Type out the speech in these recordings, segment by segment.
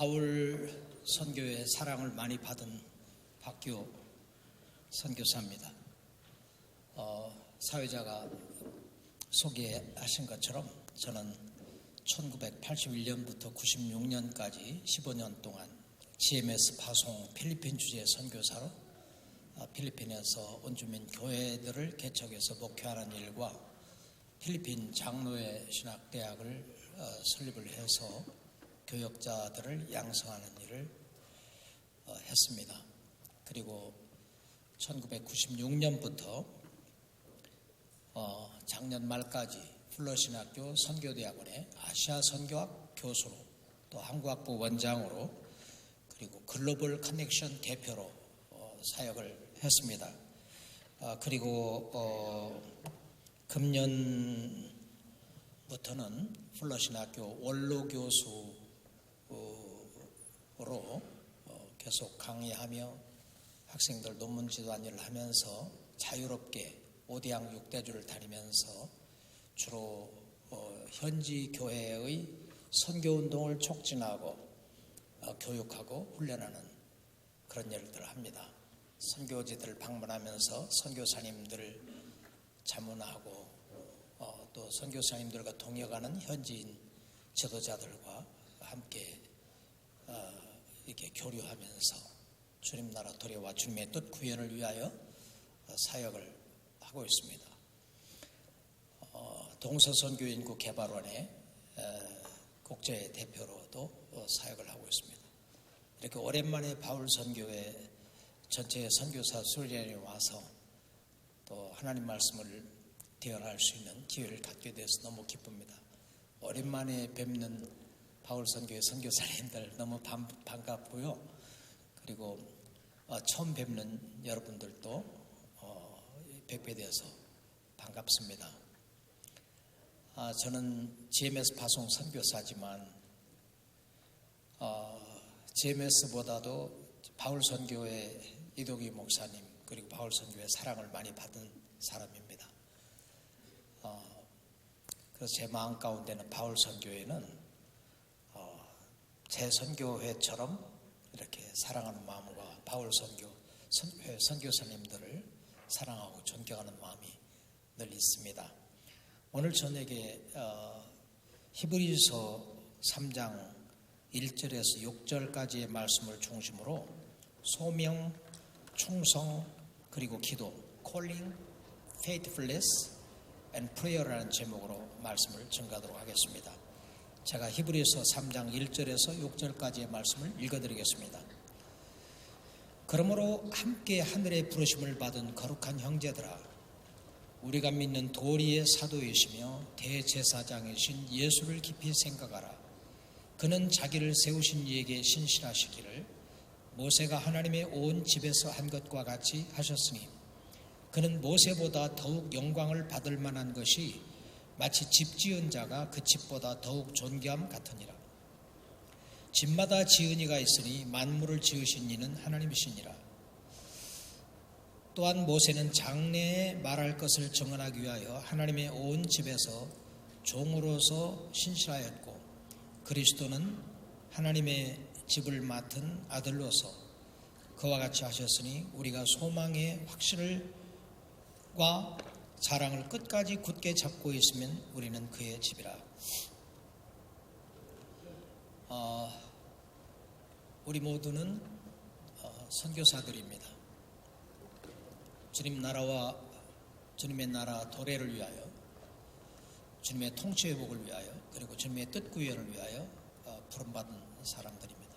바울 선교의 사랑을 많이 받은 박규 선교사입니다. 사회자가 소개하신 것처럼 저는 1981년부터 96년까지 15년 동안 GMS 파송 필리핀 주재 선교사로 필리핀에서 원주민 교회들을 개척해서 목회하는 일과 필리핀 장로회 신학대학을 설립을 해서 교역자들을 양성하는 일을 했습니다. 그리고 1996년부터 작년 말까지 플러신학교 선교대학원의 아시아 선교학 교수로 또 한국학부 원장으로 그리고 글로벌 커넥션 대표로 사역을 했습니다. 그리고 금년부터는 플러신학교 원로 교수로 계속 강의하며 학생들 논문 지도한 일을 하면서 자유롭게 5대양 6대주를 다니면서 주로 현지 교회의 선교운동을 촉진하고 교육하고 훈련하는 그런 일들을 합니다. 선교지들을 방문하면서 선교사님들을 자문하고 또 선교사님들과 동역하는 현지인 지도자들과 함께 이렇게 교류하면서 주님 나라 도래와 주님의 뜻 구현을 위하여 사역을 하고 있습니다. 동서선교인구 개발원의 국제 대표로도 사역을 하고 있습니다. 이렇게 오랜만에 바울 선교회 전체 선교사 수련회에 와서 또 하나님 말씀을 대언할 수 있는 기회를 갖게 돼서 너무 기쁩니다. 오랜만에 뵙는 바울 선교회 선교사님들 너무 반갑고요. 그리고 처음 뵙는 여러분들도 뵙게 되어서 반갑습니다. 저는 GMS 파송 선교사지만 GMS보다도 바울 선교회 이동희 목사님 그리고 바울 선교회 사랑을 많이 받은 사람입니다. 그래서 제 마음 가운데는 바울 선교회는 제 선교회처럼 이렇게 사랑하는 마음과 바울 선교회 선교사님들을 사랑하고 존경하는 마음이 늘 있습니다. 오늘 저녁에 히브리서 3장 1절에서 6절까지의 말씀을 중심으로 소명, 충성, 그리고 기도, calling, faithfulness and prayer라는 제목으로 말씀을 전가하도록 하겠습니다. 제가 히브리서 3장 1절에서 6절까지의 말씀을 읽어드리겠습니다. 그러므로 함께 하늘의 부르심을 받은 거룩한 형제들아, 우리가 믿는 도리의 사도이시며 대제사장이신 예수를 깊이 생각하라. 그는 자기를 세우신 이에게 신실하시기를 모세가 하나님의 온 집에서 한 것과 같이 하셨으니 그는 모세보다 더욱 영광을 받을 만한 것이 마치 집 지은 자가 그 집보다 더욱 존귀함 같으니라. 집마다 지은 이가 있으니 만물을 지으신 이는 하나님이시니라. 또한 모세는 장래에 말할 것을 정언하기 위하여 하나님의 온 집에서 종으로서 신실하였고 그리스도는 하나님의 집을 맡은 아들로서 그와 같이 하셨으니 우리가 소망의 확신과 자랑을 끝까지 굳게 잡고 있으면 우리는 그의 집이라. 우리 모두는 선교사들입니다. 주님 나라와 주님의 나라 도래를 위하여 주님의 통치 회복을 위하여 그리고 주님의 뜻 구현을 위하여 부름받은 사람들입니다.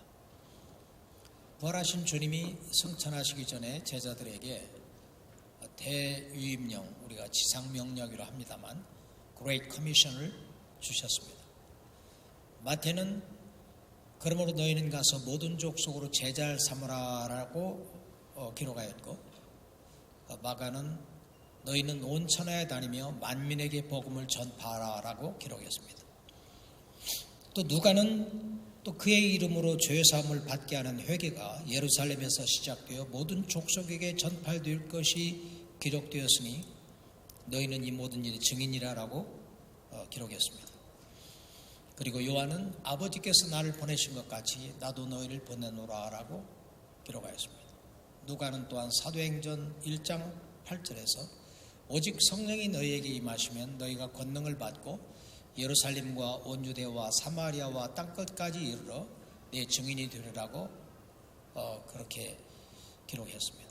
부활하신 주님이 승천하시기 전에 제자들에게 대유임령, 우리가 지상명령이라 합니다만 Great Commission을 주셨습니다. 마태는 그러므로 너희는 가서 모든 족속으로 제자를 삼으라라고 기록하였고 마가는 너희는 온 천하에 다니며 만민에게 복음을 전파하라라고 기록했습니다. 또 누가는 또 그의 이름으로 죄사함을 받게 하는 회개가 예루살렘에서 시작되어 모든 족속에게 전파될 것이 기록되었으니 너희는 이 모든 일의 증인이라라고 기록했습니다. 그리고 요한은 아버지께서 나를 보내신 것 같이 나도 너희를 보내노라 라고 기록하였습니다. 누가는 또한 사도행전 1장 8절에서 오직 성령이 너희에게 임하시면 너희가 권능을 받고 예루살렘과 온 유대와 사마리아와 땅끝까지 이르러 내 증인이 되리라고 그렇게 기록했습니다.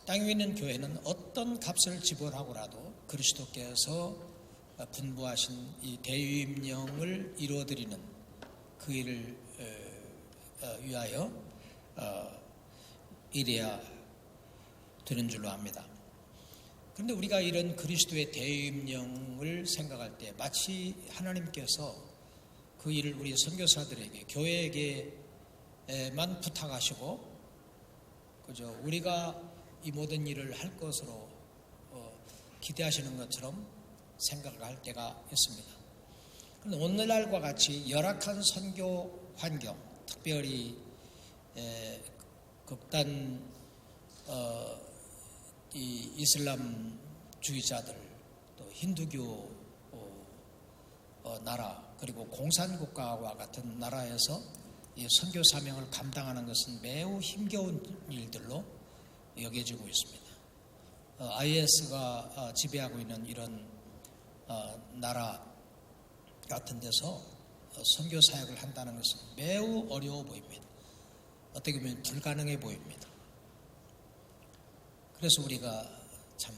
땅에 있는 교회는 어떤 값을 지불하고라도 그리스도께서 분부하신 이 대유임령을 이루어드리는 그 일을 위하여 일해야 되는 줄로 압니다. 그런데 우리가 이런 그리스도의 대유임령을 생각할 때 마치 하나님께서 그 일을 우리 선교사들에게 교회에게만 부탁하시고 그저 우리가 이 모든 일을 할 것으로 기대하시는 것처럼 생각을 할 때가 있습니다. 그런데 오늘날과 같이 열악한 선교 환경, 특별히 극단 이 이슬람주의자들, 또 힌두교 나라, 그리고 공산국가와 같은 나라에서 이 선교 사명을 감당하는 것은 매우 힘겨운 일들로 여겨지고 있습니다. IS가 지배하고 있는 이런 나라 같은 데서 선교 사역을 한다는 것은 매우 어려워 보입니다. 어떻게 보면 불가능해 보입니다. 그래서 우리가 참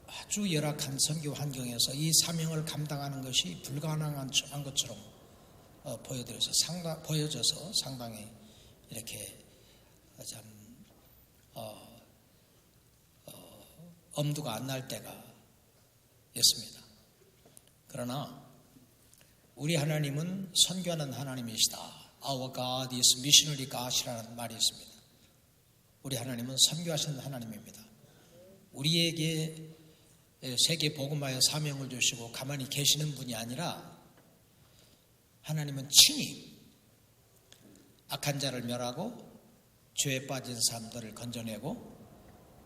아주 열악한 선교 환경에서 이 사명을 감당하는 것이 불가능한 것처럼 보여져서 상당히 이렇게 참 엄두가 안 날 때가 있습니다. 그러나 우리 하나님은 선교하는 하나님이시다. Our God is missionary God이라는 말이 있습니다. 우리 하나님은 선교하시는 하나님입니다. 우리에게 세계 복음화의 사명을 주시고 가만히 계시는 분이 아니라 하나님은 친히 악한 자를 멸하고 죄에 빠진 사람들을 건져내고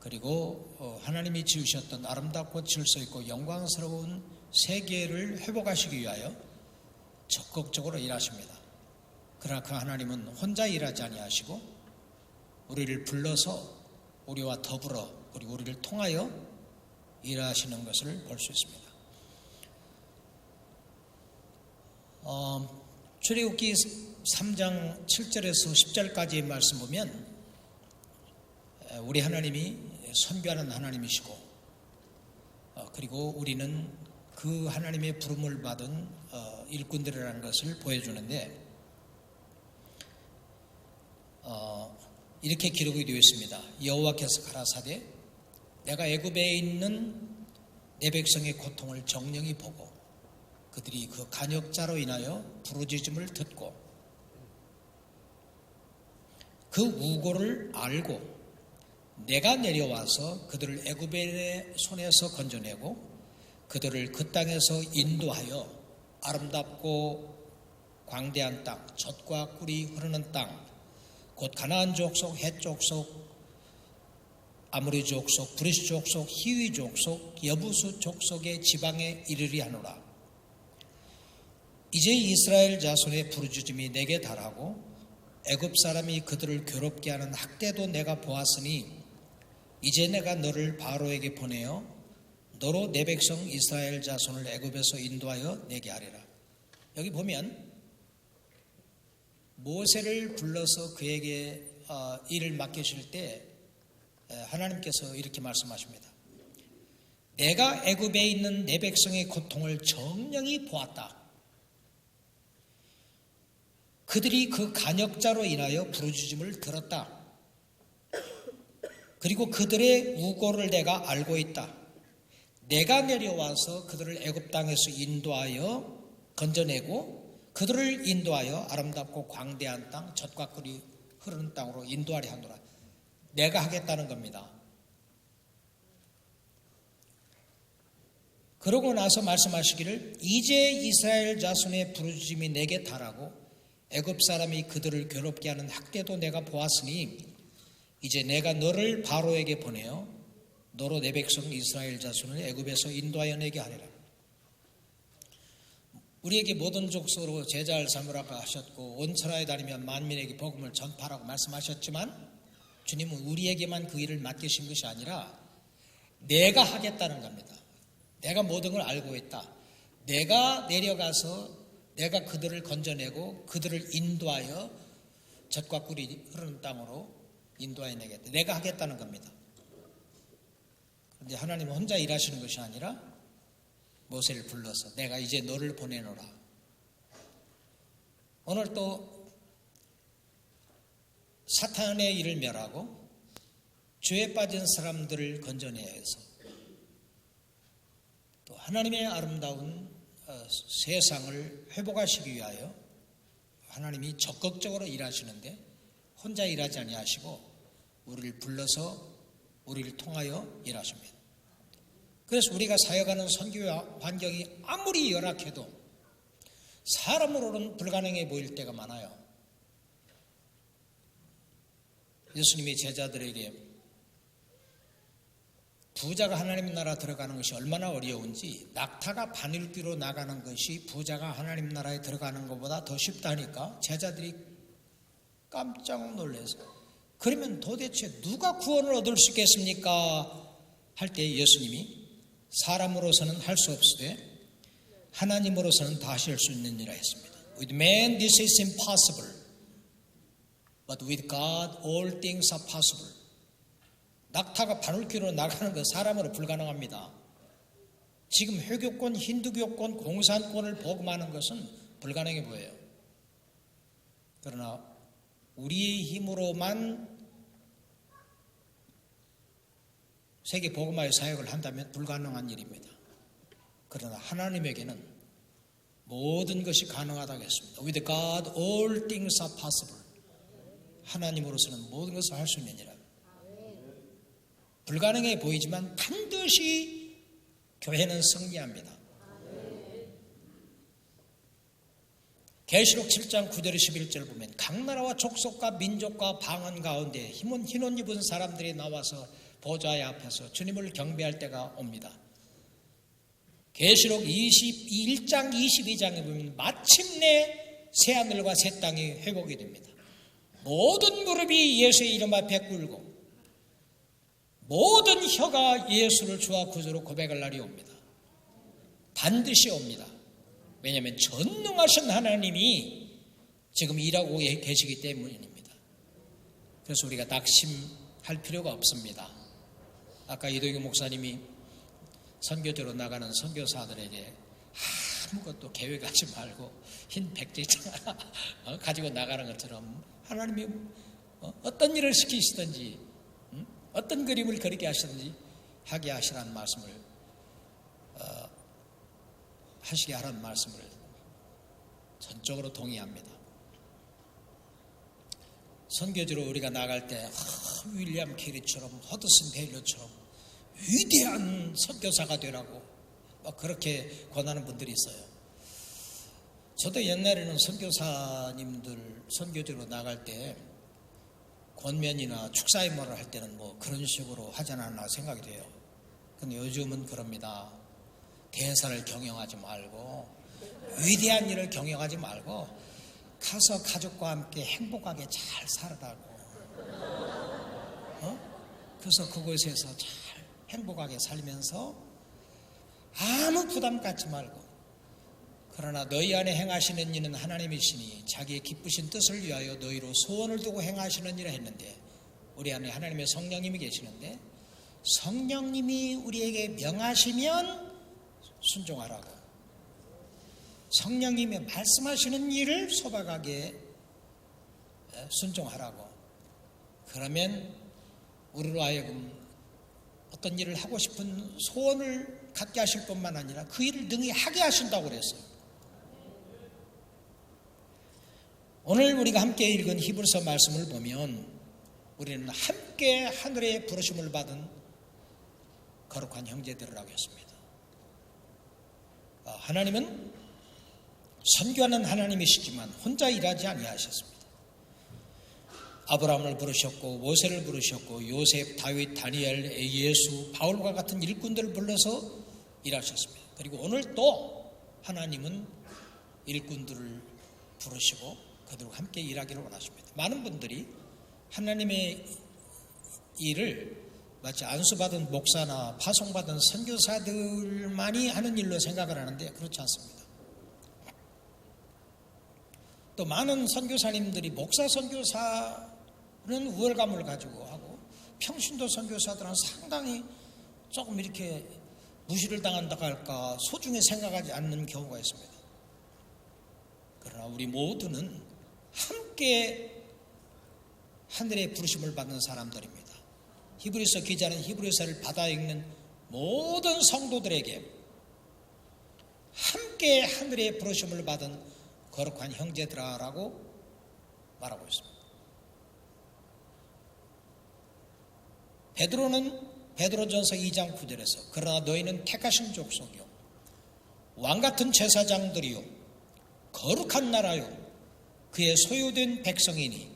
그리고 하나님이 지으셨던 아름답고 질서 있고 영광스러운 세계를 회복하시기 위하여 적극적으로 일하십니다. 그러나 그 하나님은 혼자 일하지 아니하시고 우리를 불러서 우리와 더불어 그리고 우리를 통하여 일하시는 것을 볼 수 있습니다. 출애굽기 3장 7절에서 10절까지의 말씀 보면 우리 하나님이 선교하는 하나님이시고 그리고 우리는 그 하나님의 부름을 받은 일꾼들이라는 것을 보여주는데 이렇게 기록이 되어 있습니다. 여호와께서 가라사대 내가 애굽에 있는 내 백성의 고통을 정령히 보고 그들이 그 간역자로 인하여 부르짖음을 듣고 그 우고를 알고 내가 내려와서 그들을 애굽의 손에서 건져내고 그들을 그 땅에서 인도하여 아름답고 광대한 땅, 젖과 꿀이 흐르는 땅, 곧 가나안 족속, 헷 족속, 아모리 족속, 브리스 족속, 히위 족속, 여부수 족속의 지방에 이르리 하노라. 이제 이스라엘 자손의 부르짖음이 내게 달하고 애굽 사람이 그들을 괴롭게 하는 학대도 내가 보았으니 이제 내가 너를 바로에게 보내어 너로 내 백성 이스라엘 자손을 애굽에서 인도하여 내게 하리라. 여기 보면 모세를 불러서 그에게 일을 맡기실 때 하나님께서 이렇게 말씀하십니다. 내가 애굽에 있는 내 백성의 고통을 정령히 보았다. 그들이 그 간역자로 인하여 부르짖음을 들었다. 그리고 그들의 우고를 내가 알고 있다. 내가 내려와서 그들을 애굽 땅에서 인도하여 건져내고 그들을 인도하여 아름답고 광대한 땅, 젖과 꿀이 흐르는 땅으로 인도하리 하노라. 내가 하겠다는 겁니다. 그러고 나서 말씀하시기를 이제 이스라엘 자손의 부르짖음이 내게 달하고 애굽 사람이 그들을 괴롭게 하는 학대도 내가 보았으니 이제 내가 너를 바로에게 보내어 너로 내 백성 이스라엘 자손을 애굽에서 인도하여 내게 하리라. 우리에게 모든 족속으로 제자를 삼으라고 하셨고 온 천하에 다니며 만민에게 복음을 전파하라고 말씀하셨지만 주님은 우리에게만 그 일을 맡기신 것이 아니라 내가 하겠다는 겁니다. 내가 모든 걸 알고 있다. 내가 내려가서 내가 그들을 건져내고 그들을 인도하여 젖과 꿀이 흐르는 땅으로 인도하여 내겠다. 내가 하겠다는 겁니다. 그런데 하나님은 혼자 일하시는 것이 아니라 모세를 불러서 내가 이제 너를 보내노라. 오늘 또 사탄의 일을 멸하고 죄에 빠진 사람들을 건져내야 해서 또 하나님의 아름다운 세상을 회복하시기 위하여 하나님이 적극적으로 일하시는데 혼자 일하지 아니하시고 우리를 불러서 우리를 통하여 일하십니다. 그래서 우리가 사역하는 선교 환경이 아무리 열악해도 사람으로는 불가능해 보일 때가 많아요. 예수님이 제자들에게 부자가 하나님 나라 들어가는 것이 얼마나 어려운지 낙타가 바늘귀로 나가는 것이 부자가 하나님 나라에 들어가는 것보다 더 쉽다니까 제자들이 깜짝 놀라서 그러면 도대체 누가 구원을 얻을 수 있겠습니까? 할 때 예수님이 사람으로서는 할 수 없으되 하나님으로서는 다 하실 수 있는 일이라 했습니다. With man this is impossible, but with God all things are possible. 낙타가 바늘귀로 나가는 것 사람으로 불가능합니다. 지금 회교권, 힌두교권, 공산권을 복음하는 것은 불가능해 보여요. 그러나 우리의 힘으로만 세계 복음화의 사역을 한다면 불가능한 일입니다. 그러나 하나님에게는 모든 것이 가능하다고 했습니다. With God all things are possible. 하나님으로서는 모든 것을 할 수 있는 일이라. 불가능해 보이지만 반드시 교회는 승리합니다. 계시록 7장 9절 11절 보면 각 나라와 족속과 민족과 방언 가운데 흰옷 입은 사람들이 나와서 보좌의 앞에서 주님을 경배할 때가 옵니다. 계시록 21장 22장에 보면 마침내 새하늘과 새 땅이 회복이 됩니다. 모든 무릎이 예수의 이름 앞에 꿇고 모든 혀가 예수를 주와 구주로 고백할 날이 옵니다. 반드시 옵니다. 왜냐하면 전능하신 하나님이 지금 일하고 계시기 때문입니다. 그래서 우리가 낙심할 필요가 없습니다. 아까 이도규 목사님이 선교지로 나가는 선교사들에게 아무것도 계획하지 말고 흰 백지장 하나 가지고 나가는 것처럼 하나님이 어떤 일을 시키시든지 어떤 그림을 그리게 하시든지 하게 하시라는 말씀을 하시게 하라는 말씀을 전적으로 동의합니다. 선교지로 우리가 나갈 때 윌리엄 캐리처럼 허드슨 베일러처럼 위대한 선교사가 되라고 그렇게 권하는 분들이 있어요. 저도 옛날에는 선교사님들 선교지로 나갈 때 권면이나 축사임무를 할 때는 뭐 그런 식으로 하지 않았나 생각이 돼요. 근데 요즘은 그럽니다. 대사를 경영하지 말고 위대한 일을 경영하지 말고 가서 가족과 함께 행복하게 잘 살아라고. 그래서 그곳에서 잘 행복하게 살면서 아무 부담 갖지 말고 그러나 너희 안에 행하시는 이는 하나님이시니 자기의 기쁘신 뜻을 위하여 너희로 소원을 두고 행하시는 이라 했는데 우리 안에 하나님의 성령님이 계시는데 성령님이 우리에게 명하시면 순종하라고 성령님이 말씀하시는 일을 소박하게 순종하라고 그러면 우리로 하여금 어떤 일을 하고 싶은 소원을 갖게 하실 뿐만 아니라 그 일을 능히 하게 하신다고 그랬어요. 오늘 우리가 함께 읽은 히브리서 말씀을 보면 우리는 함께 하늘의 부르심을 받은 거룩한 형제들이라고 했습니다. 하나님은 선교하는 하나님이시지만 혼자 일하지 아니하셨습니다. 아브라함을 부르셨고 모세를 부르셨고 요셉, 다윗, 다니엘, 예수, 바울과 같은 일꾼들을 불러서 일하셨습니다. 그리고 오늘 또 하나님은 일꾼들을 부르시고 그들과 함께 일하기를 원하십니다. 많은 분들이 하나님의 일을 마치 안수받은 목사나 파송받은 선교사들만이 하는 일로 생각을 하는데 그렇지 않습니다. 또 많은 선교사님들이 목사 선교사는 우월감을 가지고 하고 평신도 선교사들은 상당히 조금 이렇게 무시를 당한다 할까 소중히 생각하지 않는 경우가 있습니다. 그러나 우리 모두는 함께 하늘의 부르심을 받는 사람들입니다. 히브리서 기자는 히브리서를 받아 읽는 모든 성도들에게 함께 하늘의 부르심을 받은 거룩한 형제들아라고 말하고 있습니다. 베드로전서 2장 9절에서 그러나 너희는 택하신 족속이요 왕같은 제사장들이요 거룩한 나라요 그의 소유된 백성이니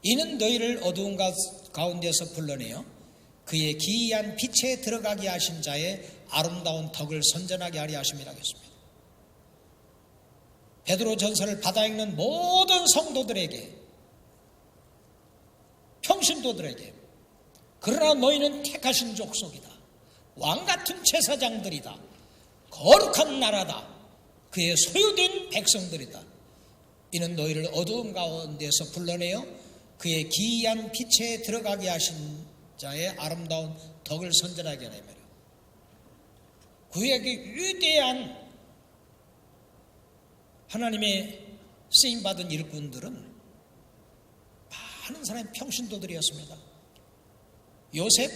이는 너희를 어두운 가운데서 불러내어 그의 기이한 빛에 들어가게 하신 자의 아름다운 덕을 선전하게 하려 하심이라 하겠습니다. 베드로전서를 받아 읽는 모든 성도들에게 평신도들에게 그러나 너희는 택하신 족속이다. 왕같은 제사장들이다. 거룩한 나라다. 그의 소유된 백성들이다. 이는 너희를 어두운 가운데서 불러내어 그의 기이한 빛에 들어가게 하신 자의 아름다운 덕을 선전하게 하려 함이라. 그에게 위대한 하나님의 쓰임받은 일꾼들은 많은 사람의 평신도들이었습니다. 요셉,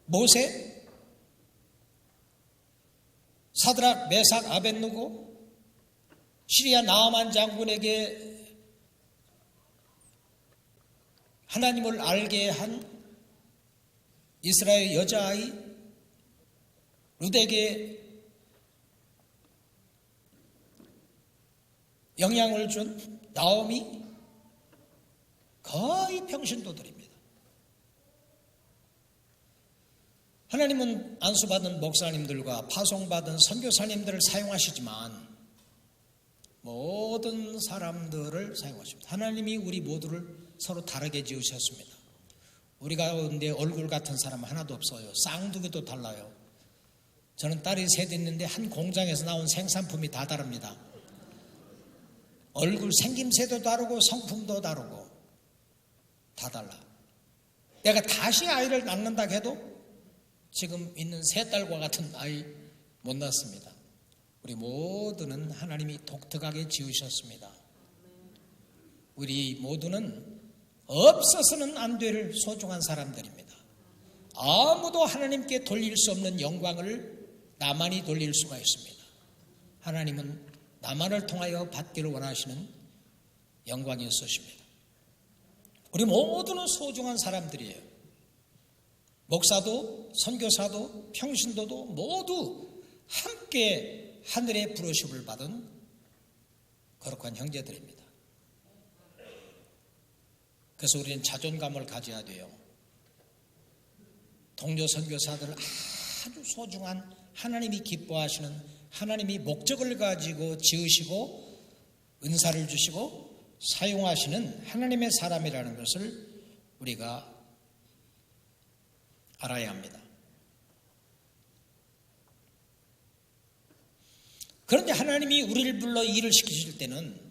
모세, 사드락, 메삭, 아벳느고, 시리아 나아만 장군에게 하나님을 알게 한 이스라엘 여자아이 룻에게 영향을 준 나오미 거의 평신도들입니다. 하나님은 안수받은 목사님들과 파송받은 선교사님들을 사용하시지만 모든 사람들을 사용하십니다. 하나님이 우리 모두를 서로 다르게 지으셨습니다. 우리 가운데 얼굴 같은 사람 하나도 없어요. 쌍두개도 달라요. 저는 딸이 셋 있는데 한 공장에서 나온 생산품이 다 다릅니다. 얼굴 생김새도 다르고 성품도 다르고 다 달라. 내가 다시 아이를 낳는다 해도 지금 있는 세 딸과 같은 아이 못 낳습니다. 우리 모두는 하나님이 독특하게 지으셨습니다. 우리 모두는 없어서는 안 될 소중한 사람들입니다. 아무도 하나님께 돌릴 수 없는 영광을 나만이 돌릴 수가 있습니다. 하나님은 나만을 통하여 받기를 원하시는 영광이 있으십니다. 우리 모두는 소중한 사람들이에요. 목사도 선교사도 평신도도 모두 함께 하늘의 부르심을 받은 거룩한 형제들입니다. 그래서 우리는 자존감을 가져야 돼요. 동료 선교사들 아주 소중한 하나님이 기뻐하시는 하나님이 목적을 가지고 지으시고 은사를 주시고 사용하시는 하나님의 사람이라는 것을 우리가 알아야 합니다. 그런데 하나님이 우리를 불러 일을 시키실 때는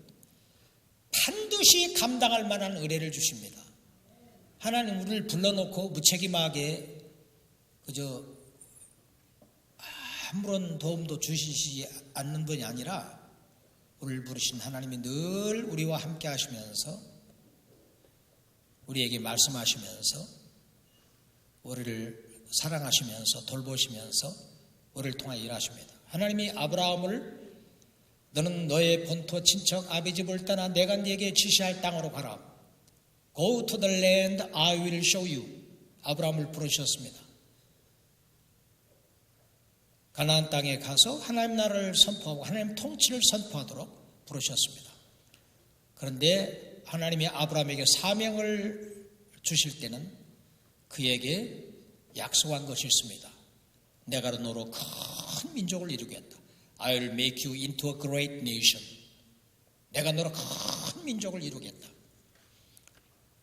반드시 감당할 만한 의뢰를 주십니다. 하나님 우리를 불러놓고 무책임하게 그저 아무런 도움도 주시지 않는 분이 아니라 우리를 부르신 하나님이 늘 우리와 함께 하시면서 우리에게 말씀하시면서 우리를 사랑하시면서 돌보시면서 우리를 통하여 일하십니다. 하나님이 아브라함을 너는 너의 본토 친척 아비 집을 떠나 내가 네게 지시할 땅으로 가라. Go to the land I will show you. 아브라함을 부르셨습니다. 가나안 땅에 가서 하나님 나라를 선포하고 하나님 통치를 선포하도록 부르셨습니다. 그런데 하나님이 아브라함에게 사명을 주실 때는 그에게 약속한 것이 있습니다. 내가 너로 큰 민족을 이루겠다. I'll make you into a great nation. 내가 너로 큰 민족을 이루겠다.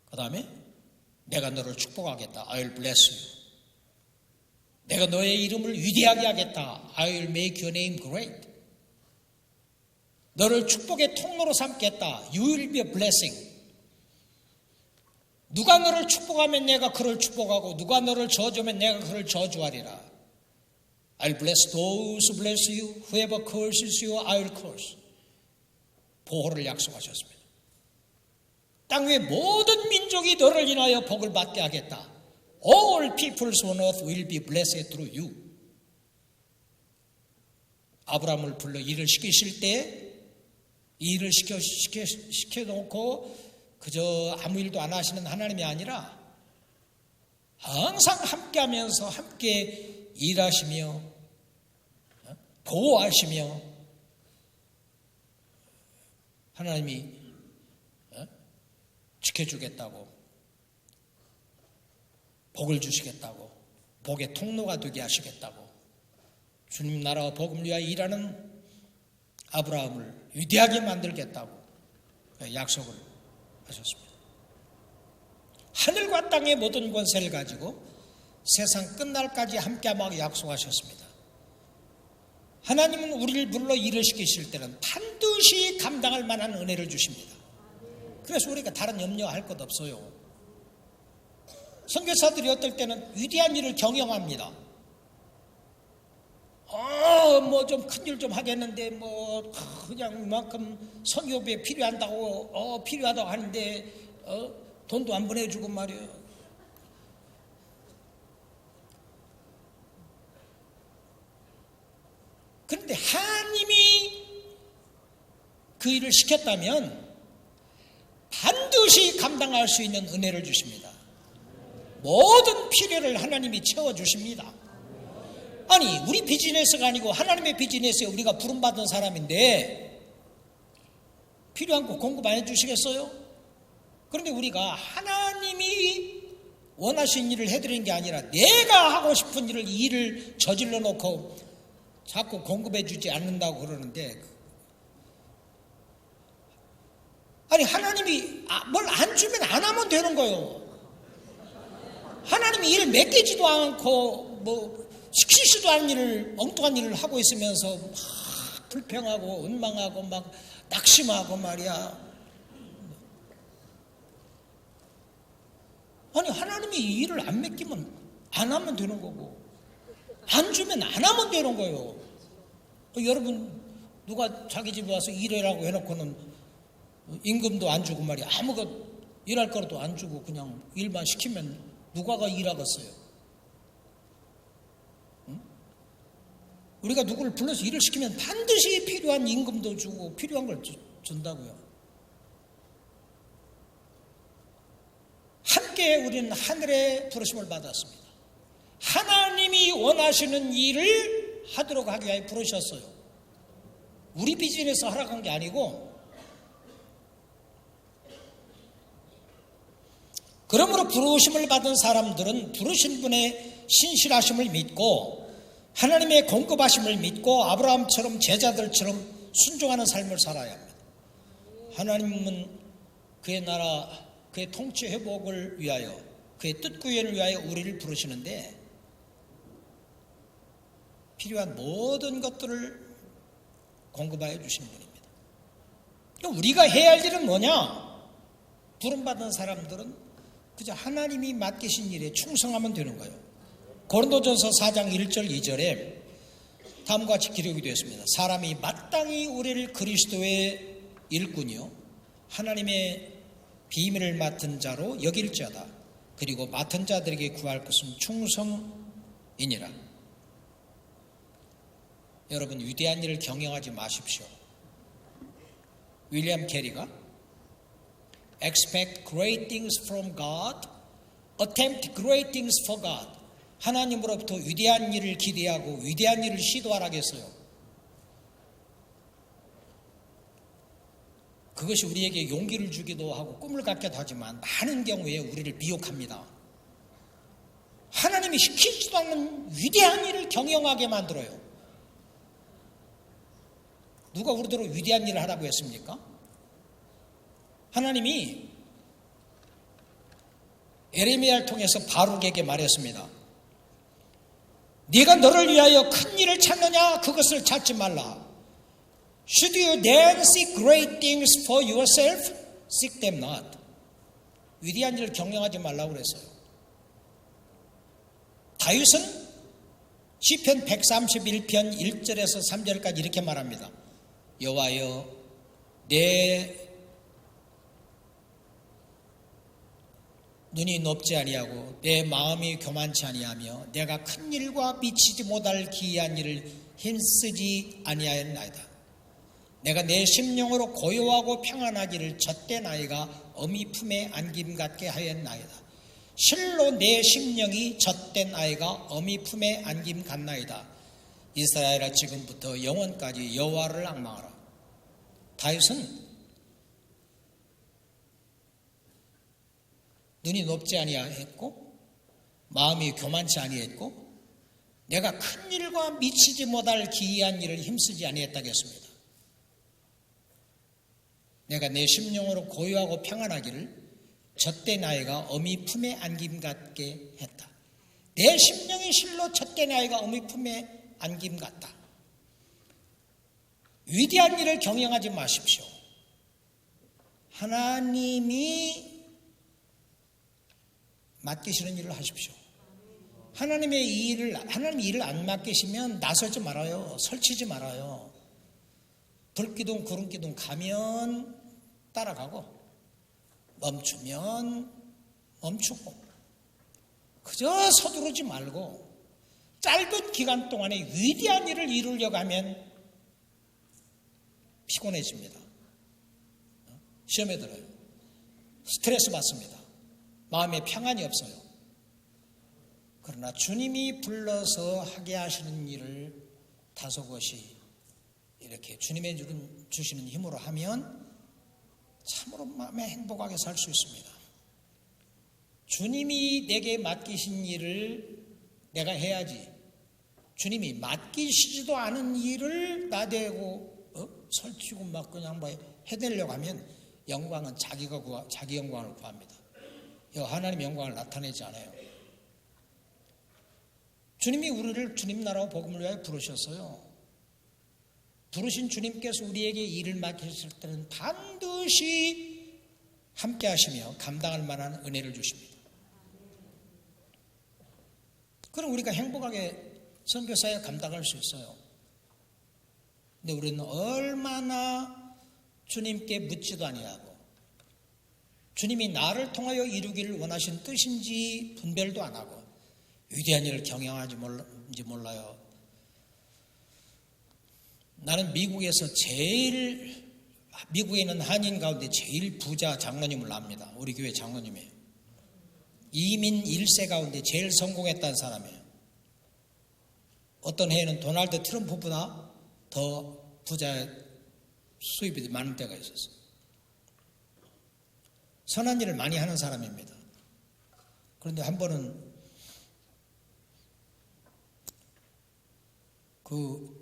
그 다음에 내가 너를 축복하겠다. I'll bless you. 내가 너의 이름을 위대하게 하겠다. I'll make your name great. 너를 축복의 통로로 삼겠다. You will be a blessing. 누가 너를 축복하면 내가 그를 축복하고 누가 너를 저주하면 내가 그를 저주하리라. I'll bless those who bless you. Whoever curses you, I'll curse. 보호를 약속하셨습니다. 땅 위의 모든 민족이 너를 인하여 복을 받게 하겠다. All peoples on earth will be blessed through you. 아브라함을 불러 일을 시키실 때 일을 시켜놓고 그저 아무 일도 안 하시는 하나님이 아니라 항상 함께하면서 함께 일하시며 보호하시며 하나님이 지켜주겠다고 복을 주시겠다고 복의 통로가 되게 하시겠다고 주님 나라와 복음 위하여 일하는 아브라함을 위대하게 만들겠다고 약속을 하셨습니다. 하늘과 땅의 모든 권세를 가지고 세상 끝날까지 함께하고 약속하셨습니다. 하나님은 우리를 불러 일을 시키실 때는 반드시 감당할 만한 은혜를 주십니다. 그래서 우리가 다른 염려할 것 없어요. 선교사들이 어떨 때는 위대한 일을 경영합니다. 뭐 좀 큰 일 좀 하겠는데 뭐 그냥 이만큼 선교비에 필요하다고 하는데 돈도 안 보내주고 말이에요. 그런데 하나님이 그 일을 시켰다면 반드시 감당할 수 있는 은혜를 주십니다. 모든 필요를 하나님이 채워주십니다. 아니 우리 비즈니스가 아니고 하나님의 비즈니스에 우리가 부름받은 사람인데 필요한 거 공급 안 해주시겠어요? 그런데 우리가 하나님이 원하신 일을 해드리는 게 아니라 내가 하고 싶은 일을 저질러 놓고 자꾸 공급해 주지 않는다고 그러는데 아니 하나님이 뭘 안 주면 안 하면 되는 거예요. 하나님이 일 맡기지도 않고 뭐 시키지도 않은 일을 엉뚱한 일을 하고 있으면서 막 불평하고 원망하고 막 낙심하고 말이야. 아니 하나님이 이 일을 안 맡기면 안 하면 되는 거고 안 주면 안 하면 되는 거예요. 여러분 누가 자기 집에 와서 일해라고 해놓고는 임금도 안 주고 말이야. 아무것도 일할 거라도 안 주고 그냥 일만 시키면 누가가 일하겠어요? 응? 우리가 누구를 불러서 일을 시키면 반드시 필요한 임금도 주고 필요한 걸 준다고요. 함께 우리는 하늘의 부르심을 받았습니다. 하나님이 원하시는 일을 하도록 하기 위해 부르셨어요. 우리 비즈니스 하라고 한 게 아니고 그러므로 부르심을 받은 사람들은 부르신 분의 신실하심을 믿고 하나님의 공급하심을 믿고 아브라함처럼 제자들처럼 순종하는 삶을 살아야 합니다. 하나님은 그의 나라, 그의 통치 회복을 위하여 그의 뜻 구현을 위하여 우리를 부르시는데 필요한 모든 것들을 공급하여 주신 분입니다. 우리가 해야 할 일은 뭐냐? 부름받은 사람들은 그저 하나님이 맡기신 일에 충성하면 되는 거예요. 고린도전서 4장 1절 2절에 다음과 같이 기록이 되었습니다. 사람이 마땅히 우리를 그리스도의 일꾼이요 하나님의 비밀을 맡은 자로 여길지어다. 그리고 맡은 자들에게 구할 것은 충성이니라. 여러분 위대한 일을 경영하지 마십시오. 윌리엄 캐리가 Expect great things from God, attempt great things for God. 하나님으로부터 위대한 일을 기대하고 위대한 일을 시도하라겠어요. 그것이 우리에게 용기를 주기도 하고 꿈을 갖기도 하지만 많은 경우에 우리를 미혹합니다. 하나님이 시키지도 않는 위대한 일을 경영하게 만들어요. 누가 우리들을 위대한 일을 하라고 했습니까? 하나님이 에레미야를 통해서 바룩에게 말했습니다. 네가 너를 위하여 큰 일을 찾느냐? 그것을 찾지 말라. Should you then seek great things for yourself? Seek them not. 위대한 일을 경영하지 말라고 그랬어요. 다윗은 시편 131편 1절에서 3절까지 이렇게 말합니다. 여호와여, 내 눈이 높지 아니하고 내 마음이 교만치 아니하며 내가 큰 일과 미치지 못할 기이한 일을 힘쓰지 아니하였나이다. 내가 내 심령으로 고요하고 평안하기를 젖된 아이가 어미 품에 안김 같게 하였나이다. 실로 내 심령이 젖된 아이가 어미 품에 안김 같나이다. 이스라엘아, 지금부터 영원까지 여호와를 앙망하라. 다윗은 눈이 높지 아니했고 마음이 교만치 아니했고 내가 큰 일과 미치지 못할 기이한 일을 힘쓰지 아니했다고 했습니다. 내가 내 심령으로 고요하고 평안하기를 젖된 아이가 어미 품에 안김 같게 했다. 내 심령이 실로 젖된 아이가 어미 품에 안김 같다. 위대한 일을 경영하지 마십시오. 하나님이 맡기시는 일을 하십시오. 하나님 일을 안 맡기시면 나설지 말아요. 설치지 말아요. 불기둥 구름기둥 가면 따라가고 멈추면 멈추고 그저 서두르지 말고 짧은 기간 동안에 위대한 일을 이루려고 하면 피곤해집니다. 시험에 들어요. 스트레스 받습니다. 마음에 평안이 없어요. 그러나 주님이 불러서 하게 하시는 일을 다소곳이 이렇게 주님의 주시는 힘으로 하면 참으로 마음에 행복하게 살 수 있습니다. 주님이 내게 맡기신 일을 내가 해야지. 주님이 맡기시지도 않은 일을 나대고 설치고 막 그냥 뭐 해내려고 하면 영광은 자기 영광을 구합니다. 하나님의 영광을 나타내지 않아요. 주님이 우리를 주님 나라와 복음을 위하여 부르셨어요. 부르신 주님께서 우리에게 일을 맡기실 때는 반드시 함께 하시며 감당할 만한 은혜를 주십니다. 그럼 우리가 행복하게 선교사에 감당할 수 있어요. 근데 우리는 얼마나 주님께 묻지도 아니하고 주님이 나를 통하여 이루기를 원하신 뜻인지 분별도 안 하고 위대한 일을 경영하지 몰라요. 나는 미국에 있는 한인 가운데 제일 부자 장로님을 압니다. 우리 교회 장로님이에요. 이민 1세 가운데 제일 성공했다는 사람이에요. 어떤 해에는 도널드 트럼프보다 더 부자 수입이 많은 때가 있었어요. 선한 일을 많이 하는 사람입니다. 그런데 한 번은 그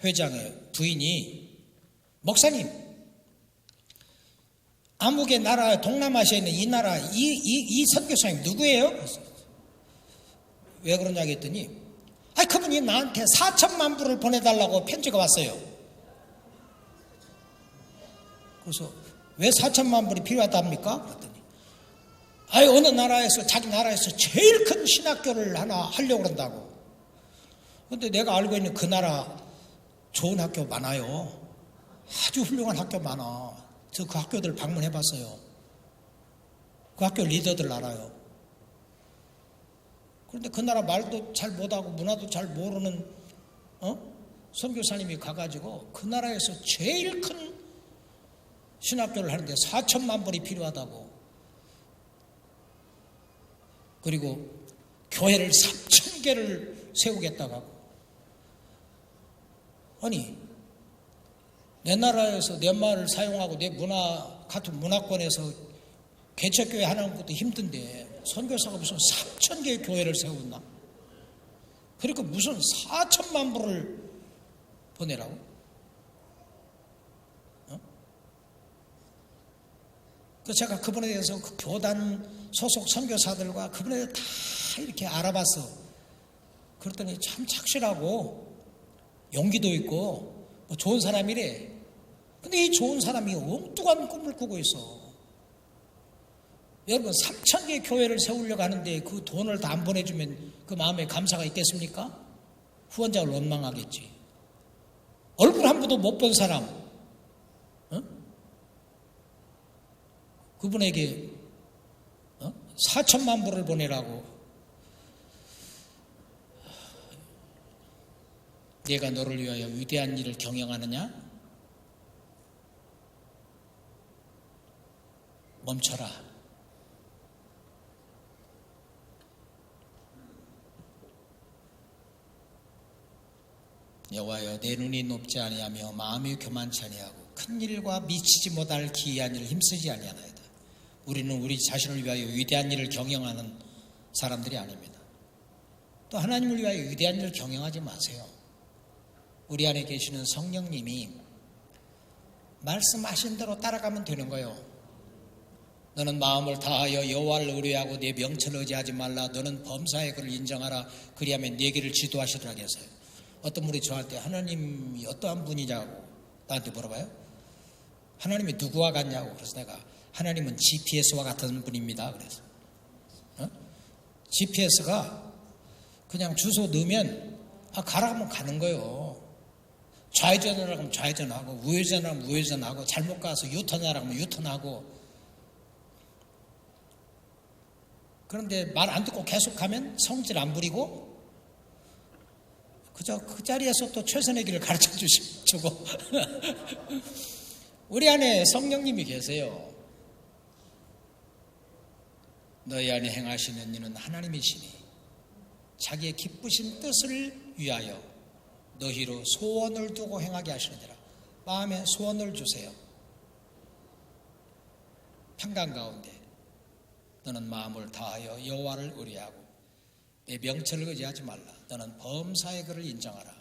회장의 부인이 목사님, 아무개 나라 동남아시아에 있는 이 나라 이 선교사님 누구예요? 왜 그러냐고 했더니 그분이 나한테 4천만 불을 보내달라고 편지가 왔어요. 그래서 왜 4천만 불이 필요하답니까? 그랬더니 어느 나라에서 자기 나라에서 제일 큰 신학교를 하나 하려고 그런다고. 그런데 내가 알고 있는 그 나라 좋은 학교 많아요. 아주 훌륭한 학교 많아. 저 그 학교들 방문해 봤어요. 그 학교 리더들 알아요. 그런데 그 나라 말도 잘 못하고 문화도 잘 모르는 선교사님이 가가지고 그 나라에서 제일 큰 신학교를 하는데 4천만 불이 필요하다고. 그리고 교회를 3,000개를 세우겠다고 하고 아니, 내 나라에서 내 말을 사용하고 내 문화, 같은 문화권에서 개척교회 하는 것도 힘든데 선교사가 무슨 3,000개의 교회를 세웠나? 그러니까 무슨 4천만 불을 보내라고? 그 제가 그분에 대해서 그 교단 소속 선교사들과 그분에 대해서 다 이렇게 알아봤어. 그랬더니 참 착실하고 용기도 있고 뭐 좋은 사람이래. 근데 이 좋은 사람이 엉뚱한 꿈을 꾸고 있어. 여러분 3,000개의 교회를 세우려고 하는데 그 돈을 다 안 보내주면 그 마음에 감사가 있겠습니까? 후원자를 원망하겠지. 얼굴 한 번도 못 본 사람, 그분에게 4천만 불을 보내라고. 내가 너를 위하여 위대한 일을 경영하느냐? 멈춰라. 여호와여, 내 눈이 높지 아니하며 마음이 교만치 아니하고 큰 일과 미치지 못할 기이한 일을 힘쓰지 아니하나이다. 우리는 우리 자신을 위하여 위대한 일을 경영하는 사람들이 아닙니다. 또 하나님을 위하여 위대한 일을 경영하지 마세요. 우리 안에 계시는 성령님이 말씀하신 대로 따라가면 되는 거예요. 너는 마음을 다하여 여호와를 의뢰하고 내 명철을 의지하지 말라. 너는 범사의 그를 인정하라. 그리하면 네 길을 지도하시리라 했어요. 어떤 분이 저한테 하나님이 어떠한 분이냐고 나한테 물어봐요. 하나님이 누구와 같냐고. 그래서 내가 하나님은 GPS와 같은 분입니다. 그래서 GPS가 그냥 주소 넣으면 가라 하면 가는 거예요. 좌회전하라고 하면 좌회전하고 우회전하면 우회전하고 잘못 가서 유턴하라고 하면 유턴하고. 그런데 말 안 듣고 계속 가면 성질 안 부리고 그저 그 자리에서 또 최선의 길을 가르쳐 주고 우리 안에 성령님이 계세요. 너희 안에 행하시는 이는 하나님이시니 자기의 기쁘신 뜻을 위하여 너희로 소원을 두고 행하게 하시느니라. 마음에 소원을 주세요. 평강 가운데 너는 마음을 다하여 여호와를 의뢰하고 내 명철을 의지하지 말라. 너는 범사의 그를 인정하라.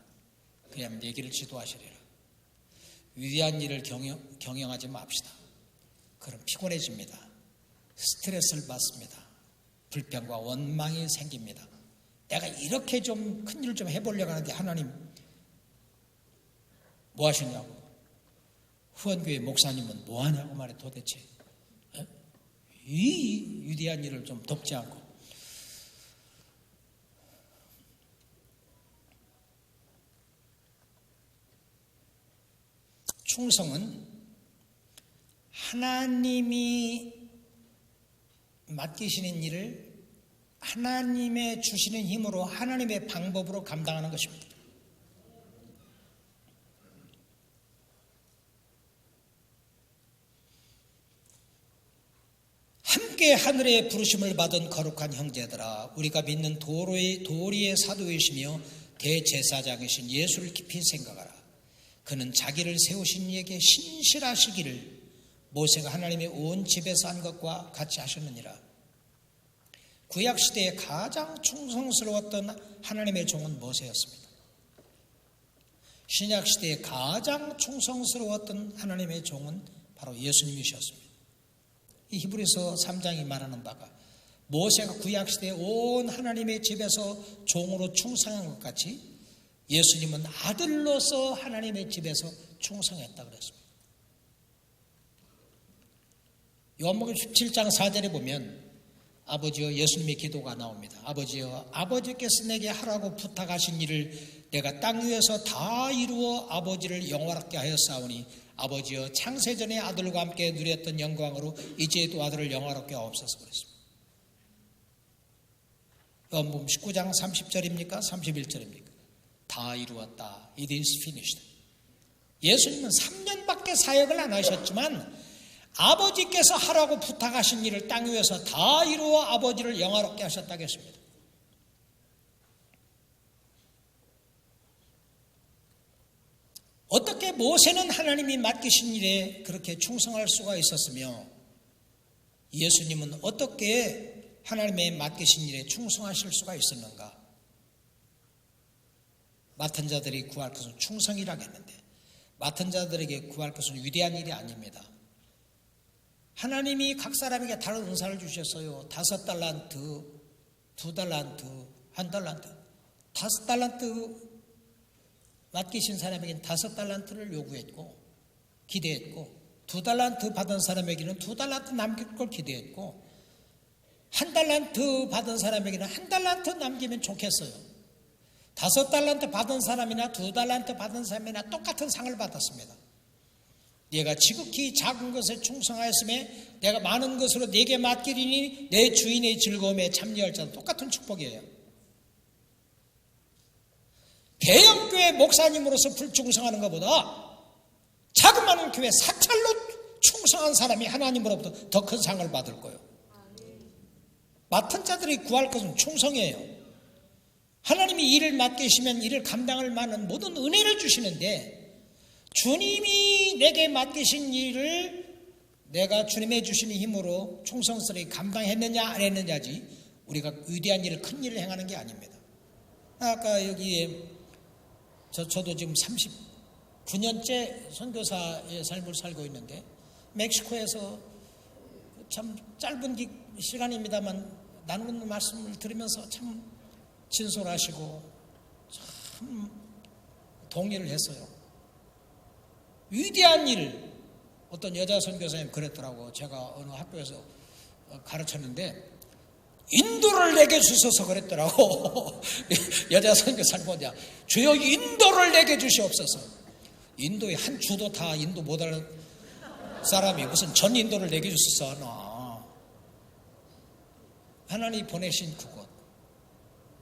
그리하면 네 길을 지도하시리라. 위대한 일을 경영하지 맙시다. 그럼 피곤해집니다. 스트레스를 받습니다. 불평과 원망이 생깁니다. 내가 이렇게 좀 큰 일을 좀 해보려고 하는데 하나님 뭐 하시냐고. 후원교회 목사님은 뭐 하냐고 말해. 도대체 이 위대한 일을 좀 돕지 않고. 충성은 하나님이 맡기시는 일을 하나님의 주시는 힘으로 하나님의 방법으로 감당하는 것입니다. 함께 하늘의 부르심을 받은 거룩한 형제들아, 우리가 믿는 도리의 사도이시며 대제사장이신 예수를 깊이 생각하라. 그는 자기를 세우신 이에게 신실하시기를 모세가 하나님의 온 집에서 한 것과 같이 하셨느니라. 구약시대에 가장 충성스러웠던 하나님의 종은 모세였습니다. 신약시대에 가장 충성스러웠던 하나님의 종은 바로 예수님이셨습니다. 이 히브리서 3장이 말하는 바가 모세가 구약시대에 온 하나님의 집에서 종으로 충성한 것 같이 예수님은 아들로서 하나님의 집에서 충성했다 그랬습니다. 요한복음 17장 4절에 보면 아버지여, 예수님의 기도가 나옵니다. 아버지여, 아버지께서 내게 하라고 부탁하신 일을 내가 땅 위에서 다 이루어 아버지를 영화롭게 하였사오니 아버지여, 창세전에 아들과 함께 누렸던 영광으로 이제도 아들을 영화롭게 하옵소서 그랬습니다. 요한복음 19장 30절입니까? 31절입니까? 다 이루었다. It is finished. 예수님은 3년밖에 사역을 안 하셨지만 아버지께서 하라고 부탁하신 일을 땅 위에서 다 이루어 아버지를 영화롭게 하셨다고 했습니다. 어떻게 모세는 하나님이 맡기신 일에 그렇게 충성할 수가 있었으며 예수님은 어떻게 하나님의 맡기신 일에 충성하실 수가 있었는가? 맡은 자들이 구할 것은 충성이라겠는데 맡은 자들에게 구할 것은 위대한 일이 아닙니다. 하나님이 각 사람에게 다른 은사를 주셨어요. 5달란트, 2달란트, 1달란트. 5달란트 맡기신 사람에게는 5달란트를 요구했고 기대했고 2달란트 받은 사람에게는 2달란트 남길 걸 기대했고 1달란트 받은 사람에게는 1달란트 남기면 좋겠어요. 5달란트 받은 사람이나 2달란트 받은 사람이나 똑같은 상을 받았습니다. 네가 지극히 작은 것에 충성하였음에 내가 많은 것으로 네게 맡기리니 내 주인의 즐거움에 참여할 자도 똑같은 축복이에요. 대형교회 목사님으로서 불충성하는 것보다 자그마한 교회 사찰로 충성한 사람이 하나님으로부터 더 큰 상을 받을 거예요. 맡은 자들이 구할 것은 충성이에요. 하나님이 일을 맡기시면 일을 감당할 만한 모든 은혜를 주시는데 주님이 내게 맡기신 일을 내가 주님의 주시는 힘으로 충성스럽게 감당했느냐 안 했느냐지 우리가 위대한 일을 큰 일을 행하는 게 아닙니다. 아까 여기에 저도 지금 39년째 선교사의 삶을 살고 있는데 멕시코에서 참 짧은 시간입니다만 나누는 말씀을 들으면서 참 진솔하시고 참 동의를 했어요. 위대한 일, 어떤 여자 선교사님 그랬더라고. 제가 어느 학교에서 가르쳤는데 인도를 내게 주셔서 그랬더라고. 여자 선교사님 뭐냐, 주여 인도를 내게 주시옵소서. 인도에 한 주도 다 인도 못하는 사람이 무슨 전 인도를 내게 주셔서 하나. 하나님이 보내신 그곳,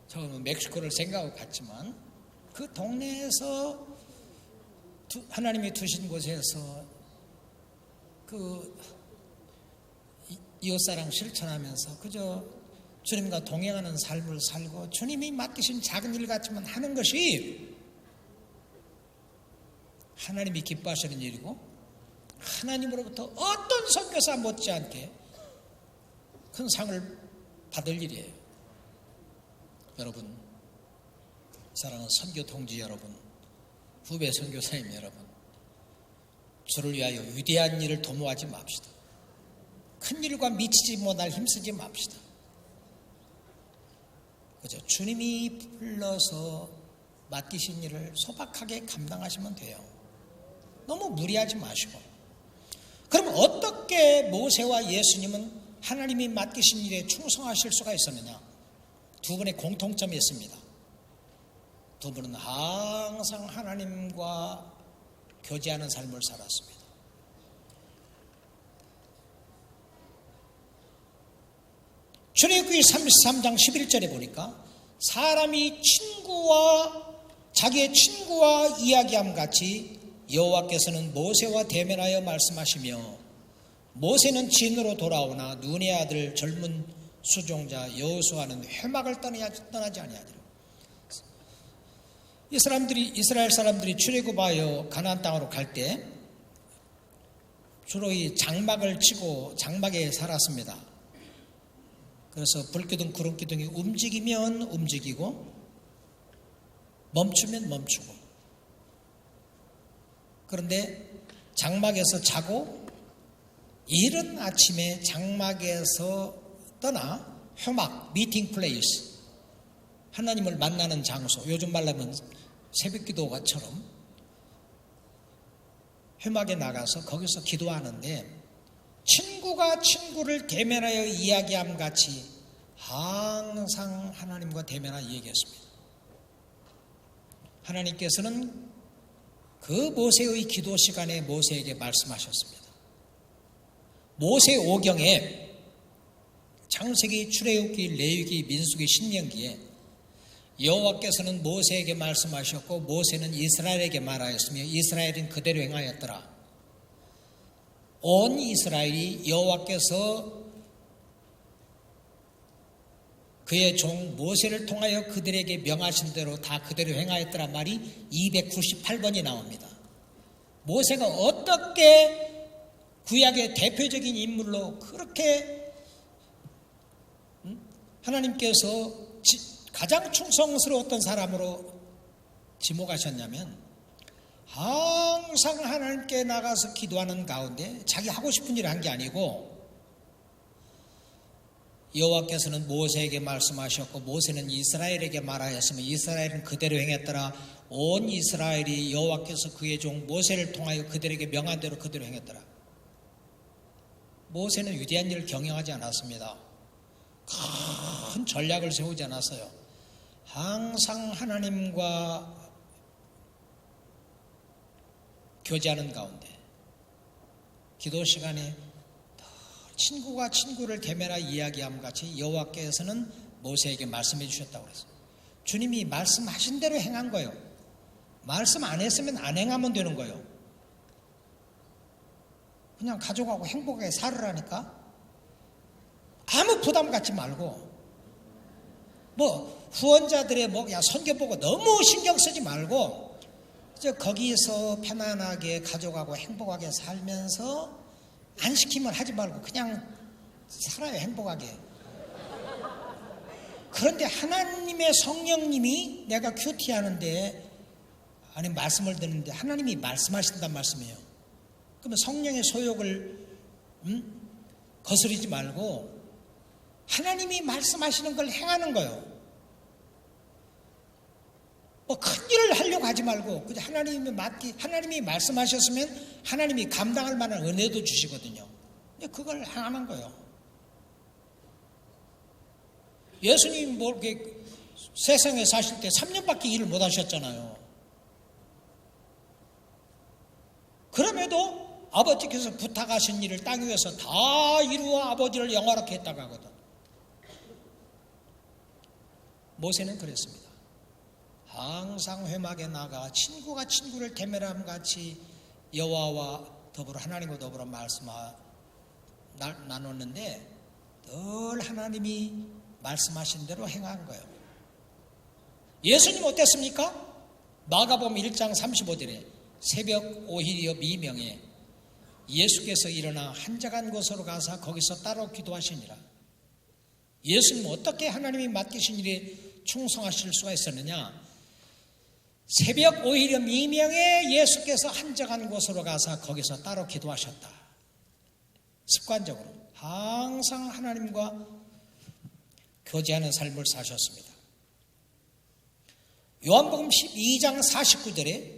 저는 멕시코를 생각하고 갔지만 그 동네에서 하나님이 두신 곳에서 그 이웃사랑 실천하면서 그저 주님과 동행하는 삶을 살고 주님이 맡기신 작은 일 같지만 하는 것이 하나님이 기뻐하시는 일이고 하나님으로부터 어떤 선교사 못지않게 큰 상을 받을 일이에요. 여러분, 사랑하는 선교 동지 여러분, 후배 선교사님 여러분, 주를 위하여 위대한 일을 도모하지 맙시다. 큰 일과 미치지 못할 힘쓰지 맙시다. 그죠? 주님이 불러서 맡기신 일을 소박하게 감당하시면 돼요. 너무 무리하지 마시고. 그럼 어떻게 모세와 예수님은 하나님이 맡기신 일에 충성하실 수가 있었느냐? 두 분의 공통점이 있습니다. 두 분은 항상 하나님과 교제하는 삶을 살았습니다. 출애굽기 33장 11절에 보니까 사람이 자기의 친구와 이야기함 같이 여호와께서는 모세와 대면하여 말씀하시며 모세는 진으로 돌아오나 눈의 아들 젊은 수종자 여호수아는 회막을 떠나지 아니하더라. 이스라엘 사람들이 출애굽하여 가나안 땅으로 갈 때 주로 이 장막을 치고 장막에 살았습니다. 그래서 불기둥 구름기둥이 움직이면 움직이고 멈추면 멈추고. 그런데 장막에서 자고 이른 아침에 장막에서 떠나 회막, 미팅 플레이스, 하나님을 만나는 장소, 요즘 말하면 새벽기도처럼 회막에 나가서 거기서 기도하는데 친구가 친구를 대면하여 이야기함 같이 항상 하나님과 대면하여 얘기했습니다. 하나님께서는 그 모세의 기도 시간에 모세에게 말씀하셨습니다. 모세 오경에 창세기, 출애굽기, 레위기, 민수기, 신명기에 여호와께서는 모세에게 말씀하셨고 모세는 이스라엘에게 말하였으며 이스라엘은 그대로 행하였더라. 온 이스라엘이 여호와께서 그의 종 모세를 통하여 그들에게 명하신 대로 다 그대로 행하였더라 말이 298번이 나옵니다. 모세가 어떻게 구약의 대표적인 인물로 그렇게 하나님께서 가장 충성스러웠던 사람으로 지목하셨냐면 항상 하나님께 나가서 기도하는 가운데 자기 하고 싶은 일을 한 게 아니고 여호와께서는 모세에게 말씀하셨고 모세는 이스라엘에게 말하였으며 이스라엘은 그대로 행했더라. 온 이스라엘이 여호와께서 그의 종 모세를 통하여 그들에게 명한 대로 그대로 행했더라. 모세는 위대한 일을 경영하지 않았습니다. 큰 전략을 세우지 않았어요. 항상 하나님과 교제하는 가운데 기도 시간에 친구가 친구를 대면하 이야기함 같이 여호와께서는 모세에게 말씀해 주셨다고 그랬어요. 주님이 말씀하신 대로 행한 거예요. 말씀 안 했으면 안 행하면 되는 거예요. 그냥 가족하고 행복하게 살으라니까 아무 부담 갖지 말고 후원자들의 선교 보고 너무 신경 쓰지 말고 거기서 편안하게 가족하고 행복하게 살면서 안 시키면 하지 말고 그냥 살아요. 행복하게. 그런데 하나님의 성령님이 내가 큐티하는데 아니 말씀을 듣는데 하나님이 말씀하신단 말씀이에요. 그러면 성령의 소욕을 거스르지 말고 하나님이 말씀하시는 걸 행하는 거예요. 큰 일을 하려고 하지 말고 그냥 하나님이 말씀하셨으면 하나님이 감당할 만한 은혜도 주시거든요. 근데 그걸 하는 거예요. 예수님 세상에 사실 때 3년밖에 일을 못 하셨잖아요. 그럼에도 아버지께서 부탁하신 일을 땅 위에서 다 이루어 아버지를 영화롭게 했다고 하거든. 모세는 그랬습니다. 항상 회막에 나가 친구가 친구를 대면함 같이 여호와와 더불어 하나님과 더불어 나눴는데 늘 하나님이 말씀하신 대로 행한 거예요. 예수님 어땠습니까? 마가복음 1장 35절에 새벽 오히려 미명에 예수께서 일어나 한적한 곳으로 가서 거기서 따로 기도하시니라. 예수님은 어떻게 하나님이 맡기신 일에 충성하실 수가 있었느냐? 새벽 오히려 미명에 예수께서 한적한 곳으로 가서 거기서 따로 기도하셨다. 습관적으로 항상 하나님과 교제하는 삶을 사셨습니다. 요한복음 12장 49절에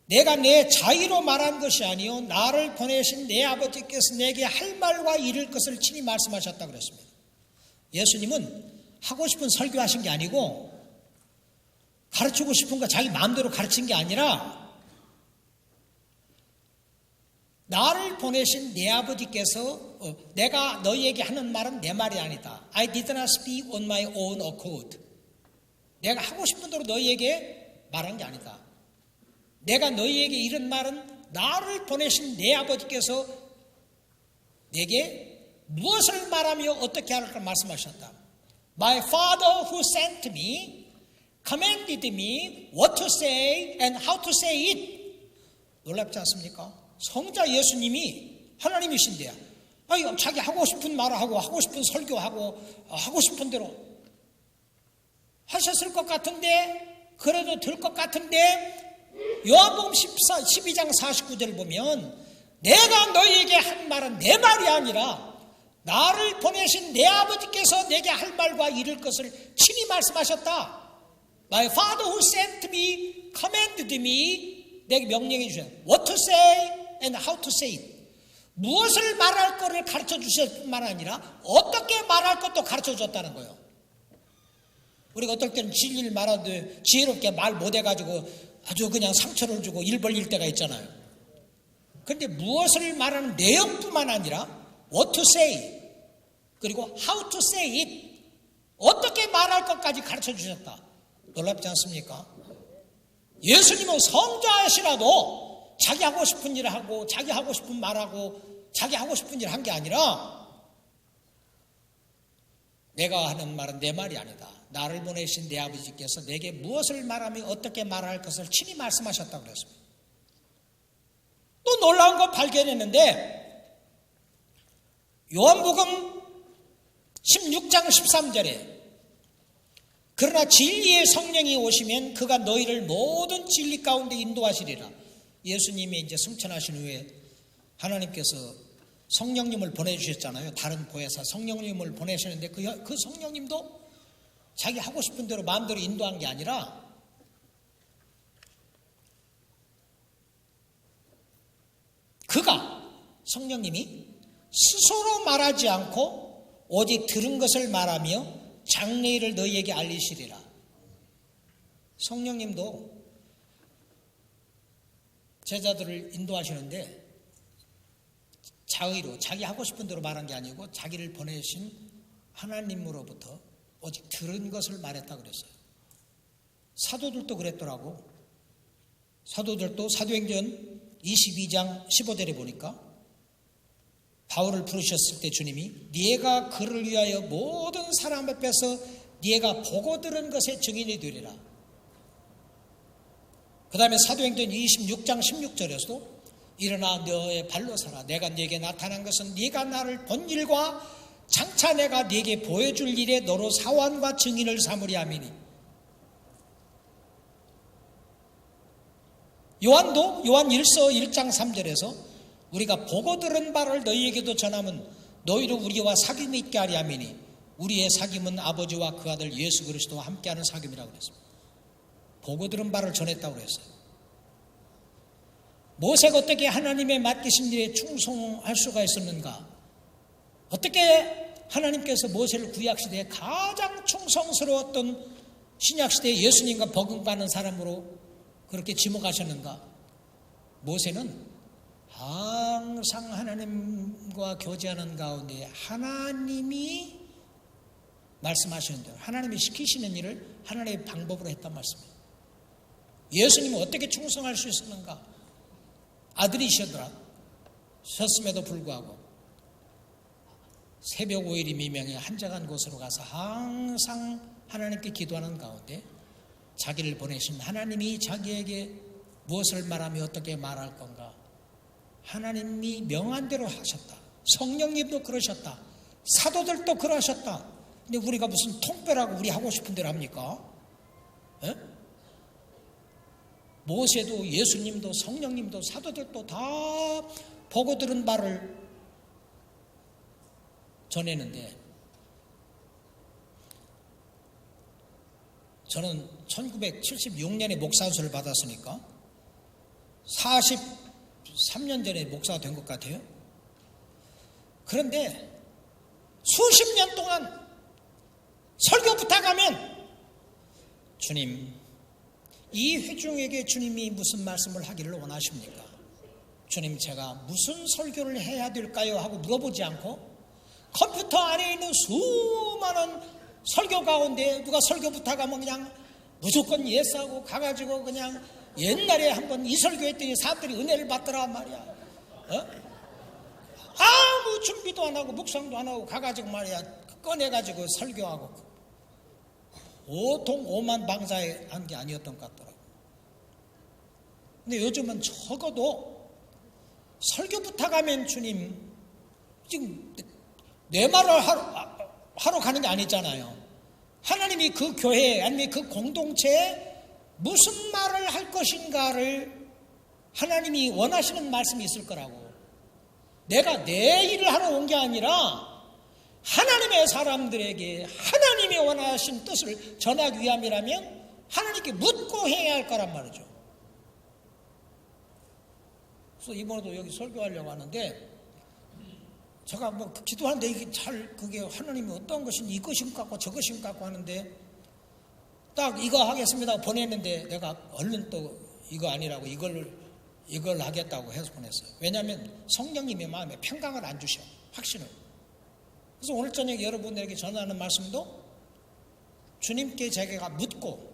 내가 내 자의로 말한 것이 아니요 나를 보내신 내 아버지께서 내게 할 말과 이룰 것을 친히 말씀하셨다 그랬습니다. 예수님은 하고 싶은 설교하신 게 아니고 가르치고 싶은 거 자기 마음대로 가르친 게 아니라 나를 보내신 내 아버지께서 내가 너희에게 하는 말은 내 말이 아니다. I did not speak on my own accord. 내가 하고 싶은 대로 너희에게 말한 게 아니다. 내가 너희에게 이런 말은 나를 보내신 내 아버지께서 내게 무엇을 말하며 어떻게 할까 말씀하셨다. My father who sent me commanded me what to say and how to say it. 놀랍지 않습니까? 성자 예수님이 하나님이신데요. 자기 하고 싶은 말을 하고 싶은 설교하고 하고 싶은 대로 하셨을 것 같은데 그래도 될 것 같은데 요한복음 12장 49절을 보면 내가 너희에게 한 말은 내 말이 아니라 나를 보내신 내 아버지께서 내게 할 말과 이룰 것을 친히 말씀하셨다. My father who sent me commanded me 내게 명령해 주셨다. What to say and how to say it. 무엇을 말할 거를 가르쳐 주실 뿐만 아니라 어떻게 말할 것도 가르쳐 줬다는 거예요. 우리가 어떨 때는 진리를 말하는데 지혜롭게 말 못해가지고 아주 그냥 상처를 주고 일 벌릴 때가 있잖아요. 그런데 무엇을 말하는 내용뿐만 아니라 what to say 그리고 how to say it 어떻게 말할 것까지 가르쳐 주셨다. 놀랍지 않습니까? 예수님은 성자시라도 자기 하고 싶은 일을 하고 자기 하고 싶은 말하고 자기 하고 싶은 일을 한 게 아니라 내가 하는 말은 내 말이 아니다. 나를 보내신 내 아버지께서 내게 무엇을 말하며 어떻게 말할 것을 친히 말씀하셨다고 그랬습니다. 또 놀라운 거 발견했는데 요한복음 16장 13절에 그러나 진리의 성령이 오시면 그가 너희를 모든 진리 가운데 인도하시리라. 예수님이 이제 승천하신 후에 하나님께서 성령님을 보내주셨잖아요. 다른 보혜사 성령님을 보내셨는데 그 성령님도 자기 하고 싶은 대로 마음대로 인도한 게 아니라 그가 성령님이 스스로 말하지 않고 오직 들은 것을 말하며 장래일을 너희에게 알리시리라. 성령님도 제자들을 인도하시는데 자의로 자기 하고 싶은 대로 말한 게 아니고 자기를 보내신 하나님으로부터 오직 들은 것을 말했다 그랬어요. 사도들도 그랬더라고. 사도들도 사도행전 22장 15절에 보니까 바울을 부르셨을 때 주님이 네가 그를 위하여 모든 사람 앞에서 네가 보고 들은 것의 증인이 되리라. 그 다음에 사도행전 26장 16절에서도 일어나 너의 발로 서라. 내가 네게 나타난 것은 네가 나를 본 일과 장차 내가 네게 보여줄 일에 너로 사원과 증인을 삼으리 하미니. 요한도 요한 1서 1장 3절에서 우리가 보고 들은 바를 너희에게도 전하면 너희로 우리와 사귐이 있게 하리 하미니. 우리의 사귐은 아버지와 그 아들 예수 그리스도와 함께하는 사귐이라고 그랬습니다. 보고 들은 바를 전했다고 그랬어요. 모세가 어떻게 하나님의 맡기신 일에 충성할 수가 있었는가? 어떻게 하나님께서 모세를 구약시대에 가장 충성스러웠던 신약시대에 예수님과 버금가는 사람으로 그렇게 지목하셨는가? 모세는 항상 하나님과 교제하는 가운데 하나님이 말씀하시는 대로 하나님이 시키시는 일을 하나님의 방법으로 했단 말씀이에요. 예수님은 어떻게 충성할 수 있었는가? 아들이셨음에도 불구하고 새벽 5일이 미명에 한적한 곳으로 가서 항상 하나님께 기도하는 가운데 자기를 보내신 하나님이 자기에게 무엇을 말하며 어떻게 말할 건가? 하나님이 명한 대로 하셨다. 성령님도 그러셨다. 사도들도 그러셨다. 근데 우리가 무슨 통뼈라고 우리 하고 싶은 대로 합니까? 에? 모세도 예수님도 성령님도 사도들도 다 보고 들은 바를 전했는데 저는 1976년에 목사수를 받았으니까 43년 전에 목사가 된 것 같아요. 그런데 수십 년 동안 설교 부탁하면 주님, 이 회중에게 주님이 무슨 말씀을 하기를 원하십니까? 주님, 제가 무슨 설교를 해야 될까요? 하고 물어보지 않고 컴퓨터 안에 있는 수많은 설교 가운데 누가 설교 부탁하면 그냥 무조건 예스하고 가가지고 그냥 옛날에 한번 이 설교했더니 사람들이 은혜를 받더라 말이야. 아무 준비도 안 하고 묵상도 안 하고 가가지고 말이야 꺼내가지고 설교하고 보통 오만 방자한 게 아니었던 것 같더라고. 근데 요즘은 적어도 설교 부탁하면 주님 지금 내 말을 하러 가는 게 아니잖아요. 하나님이 그 교회 아니면 그 공동체에 무슨 말을 할 것인가를 하나님이 원하시는 말씀이 있을 거라고. 내가 내 일을 하러 온 게 아니라 하나님의 사람들에게 하나님이 원하신 뜻을 전하기 위함이라면 하나님께 묻고 해야 할 거란 말이죠. 그래서 이번에도 여기 설교하려고 하는데 제가 뭐 기도하는데 이게 그게 하나님이 어떤 것인지 이것인 것 같고 저것인 것 같고 하는데 딱 이거 하겠습니다 보냈는데 내가 얼른 또 이거 아니라고 이걸 하겠다고 해서 보냈어요. 왜냐하면 성령님의 마음에 평강을 안 주셔. 확신을. 그래서 오늘 저녁 여러분들에게 전하는 말씀도 주님께 제가 묻고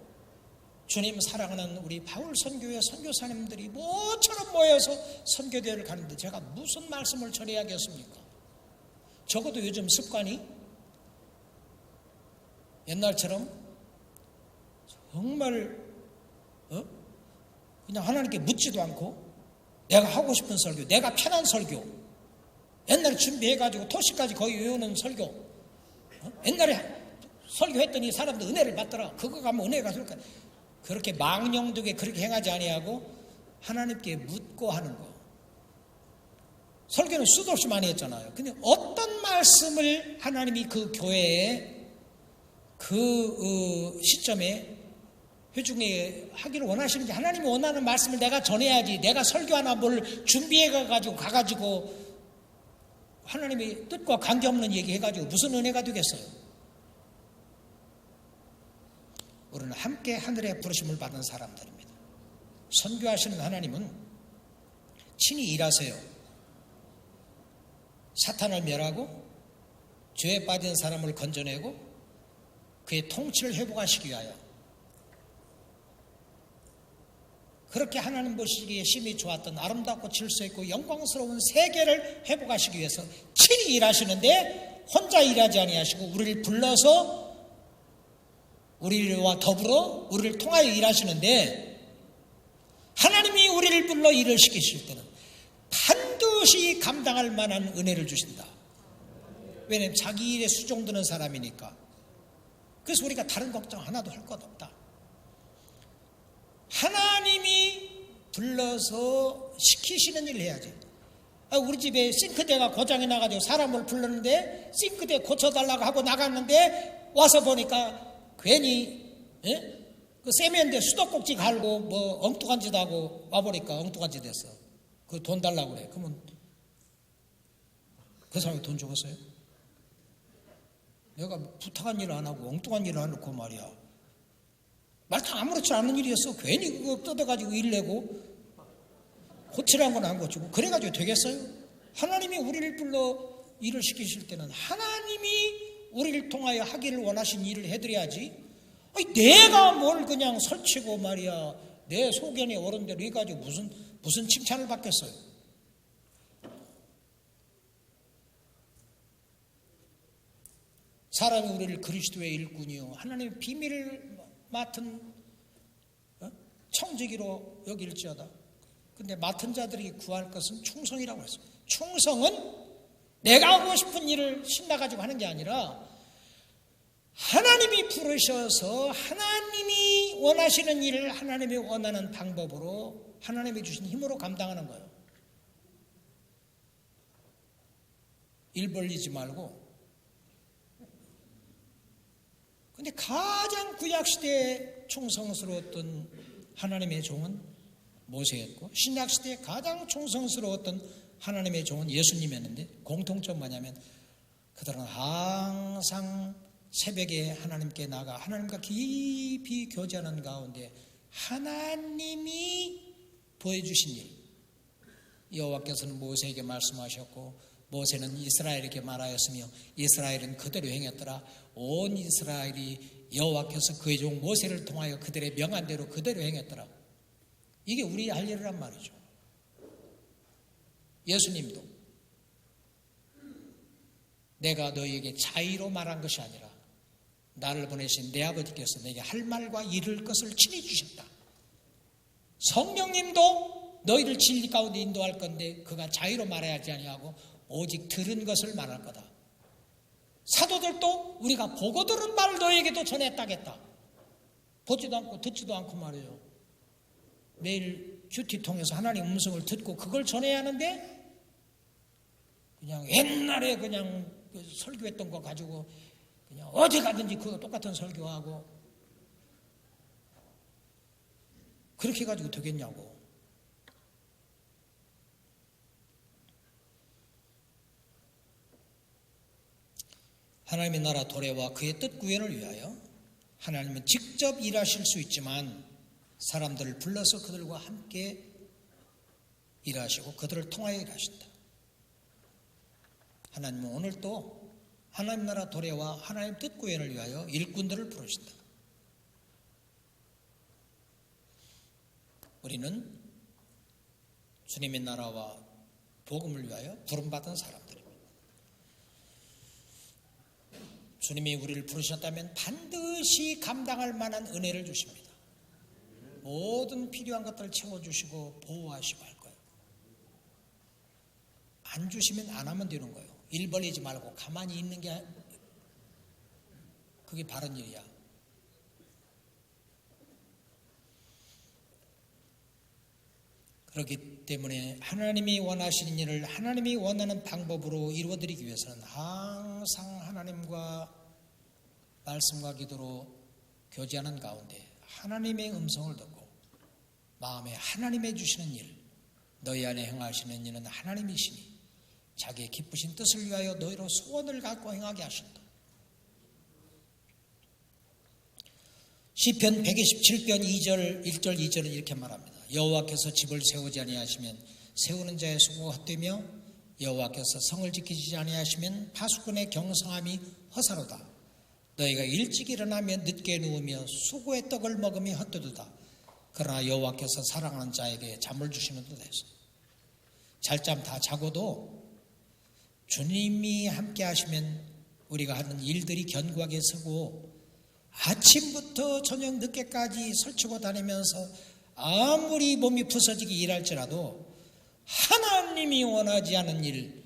주님 사랑하는 우리 바울 선교회 선교사님들이 모처럼 모여서 선교대회를 가는데 제가 무슨 말씀을 전해야겠습니까? 적어도 요즘 습관이 옛날처럼 정말 그냥 하나님께 묻지도 않고 내가 하고 싶은 설교, 내가 편한 설교, 옛날에 준비해가지고 토시까지 거의 외우는 설교, 옛날에 설교했더니 사람들 은혜를 받더라. 그거 가면 은혜가 그렇게 망령되게 그렇게 행하지 아니하고 하나님께 묻고 하는 거. 설교는 수도 없이 많이 했잖아요. 근데 어떤 말씀을 하나님이 그 교회에 그 시점에 회중에 하기를 원하시는지, 하나님이 원하는 말씀을 내가 전해야지, 내가 설교 하나 뭘 준비해가지고 가가지고 하나님의 뜻과 관계없는 얘기 해가지고 무슨 은혜가 되겠어요? 우리는 함께 하늘의 부르심을 받은 사람들입니다. 선교하시는 하나님은 친히 일하세요. 사탄을 멸하고 죄에 빠진 사람을 건져내고 그의 통치를 회복하시기 위하여, 그렇게 하나님 보시기에 심히 좋았던 아름답고 질서 있고 영광스러운 세계를 회복하시기 위해서 친히 일하시는데, 혼자 일하지 아니하시고 우리를 불러서 우리와 더불어 우리를 통하여 일하시는데, 하나님이 우리를 불러 일을 시키실 때는 반드시 감당할 만한 은혜를 주신다. 왜냐하면 자기 일에 수종드는 사람이니까. 그래서 우리가 다른 걱정 하나도 할 것 없다. 하나님이 불러서 시키시는 일을 해야지. 우리 집에 싱크대가 고장이 나가지고 사람을 불렀는데 싱크대 고쳐달라고 하고 나갔는데 와서 보니까 괜히 그 세면대 수도꼭지 갈고 뭐 엉뚱한 짓 하고 와보니까 엉뚱한 짓 했어. 그 돈 달라고 그래. 그러면 그 사람이 돈 주겠어요? 내가 부탁한 일을 안 하고 엉뚱한 일을 해놓고 말이야. 말도 아무렇지 않은 일이었어. 괜히 그거 뜯어가지고 일 내고 고치라는 건 안 고치고 그래가지고 되겠어요? 하나님이 우리를 불러 일을 시키실 때는 하나님이 우리를 통하여 하기를 원하신 일을 해드려야지. 아니, 내가 뭘 그냥 설치고 말이야, 내 소견에 오른 대로 해가지고 무슨 칭찬을 받겠어요? 사람이 우리를 그리스도의 일꾼이요 하나님의 비밀을 맡은 청지기로 여길지어다. 근데 맡은 자들이 구할 것은 충성이라고 했어요. 충성은 내가 하고 싶은 일을 신나가지고 하는 게 아니라 하나님이 부르셔서 하나님이 원하시는 일을 하나님이 원하는 방법으로 하나님이 주신 힘으로 감당하는 거예요. 일 벌리지 말고. 근데 가장 구약시대에 충성스러웠던 하나님의 종은 모세였고, 신약시대에 가장 충성스러웠던 하나님의 종은 예수님이었는데, 공통점 뭐냐면 그들은 항상 새벽에 하나님께 나가 하나님과 깊이 교제하는 가운데 하나님이 보여주신 일, 여호와께서는 모세에게 말씀하셨고 모세는 이스라엘에게 말하였으며 이스라엘은 그대로 행했더라. 온 이스라엘이 여호와께서 그의 종 모세를 통하여 그들의 명한 대로 그대로 행했더라. 이게 우리 할 일이란 말이죠. 예수님도 내가 너희에게 자의로 말한 것이 아니라 나를 보내신 내 아버지께서 내게 할 말과 이룰 것을 친히 주셨다. 성령님도 너희를 진리 가운데 인도할 건데 그가 자의로 말해야지 아니하고 오직 들은 것을 말할 거다. 사도들도 우리가 보고 들은 말을 너희에게도 전했다겠다. 보지도 않고 듣지도 않고 말이에요. 매일 큐티 통해서 하나님 음성을 듣고 그걸 전해야 하는데 그냥 옛날에 그냥 설교했던 거 가지고 그냥 어디 가든지 그거 똑같은 설교하고 그렇게 가지고 되겠냐고. 하나님의 나라 도래와 그의 뜻 구현을 위하여 하나님은 직접 일하실 수 있지만 사람들을 불러서 그들과 함께 일하시고 그들을 통하여 일하신다. 하나님은 오늘도 하나님 나라 도래와 하나님 뜻 구현을 위하여 일꾼들을 부르신다. 우리는 주님의 나라와 복음을 위하여 부름받은 사람들입니다. 주님이 우리를 부르셨다면 반드시 감당할 만한 은혜를 주십니다. 모든 필요한 것들을 채워주시고 보호하시고 할 거예요. 안 주시면 안 하면 되는 거예요. 일 벌리지 말고 가만히 있는 게 그게 바른 일이야. 그렇기 때문에 하나님이 원하시는 일을 하나님이 원하는 방법으로 이루어드리기 위해서는 항상 하나님과 말씀과 기도로 교제하는 가운데 하나님의 음성을 듣고 마음에 하나님의 주시는 일, 너희 안에 행하시는 일은 하나님이시니 자기의 기쁘신 뜻을 위하여 너희로 소원을 갖고 행하게 하신다. 시편 127편 2절 1절 2절은 이렇게 말합니다. 여호와께서 집을 세우지 아니하시면 세우는 자의 수고가 헛되며 여호와께서 성을 지키지 아니하시면 파수꾼의 경성함이 허사로다. 너희가 일찍 일어나며 늦게 누우며 수고의 떡을 먹으며 헛되도다. 그러나 여호와께서 사랑하는 자에게 잠을 주시는 듯 해서 잘잠 다 자고도 주님이 함께 하시면 우리가 하는 일들이 견고하게 서고 아침부터 저녁 늦게까지 설치고 다니면서 아무리 몸이 부서지게 일할지라도 하나님이 원하지 않은 일,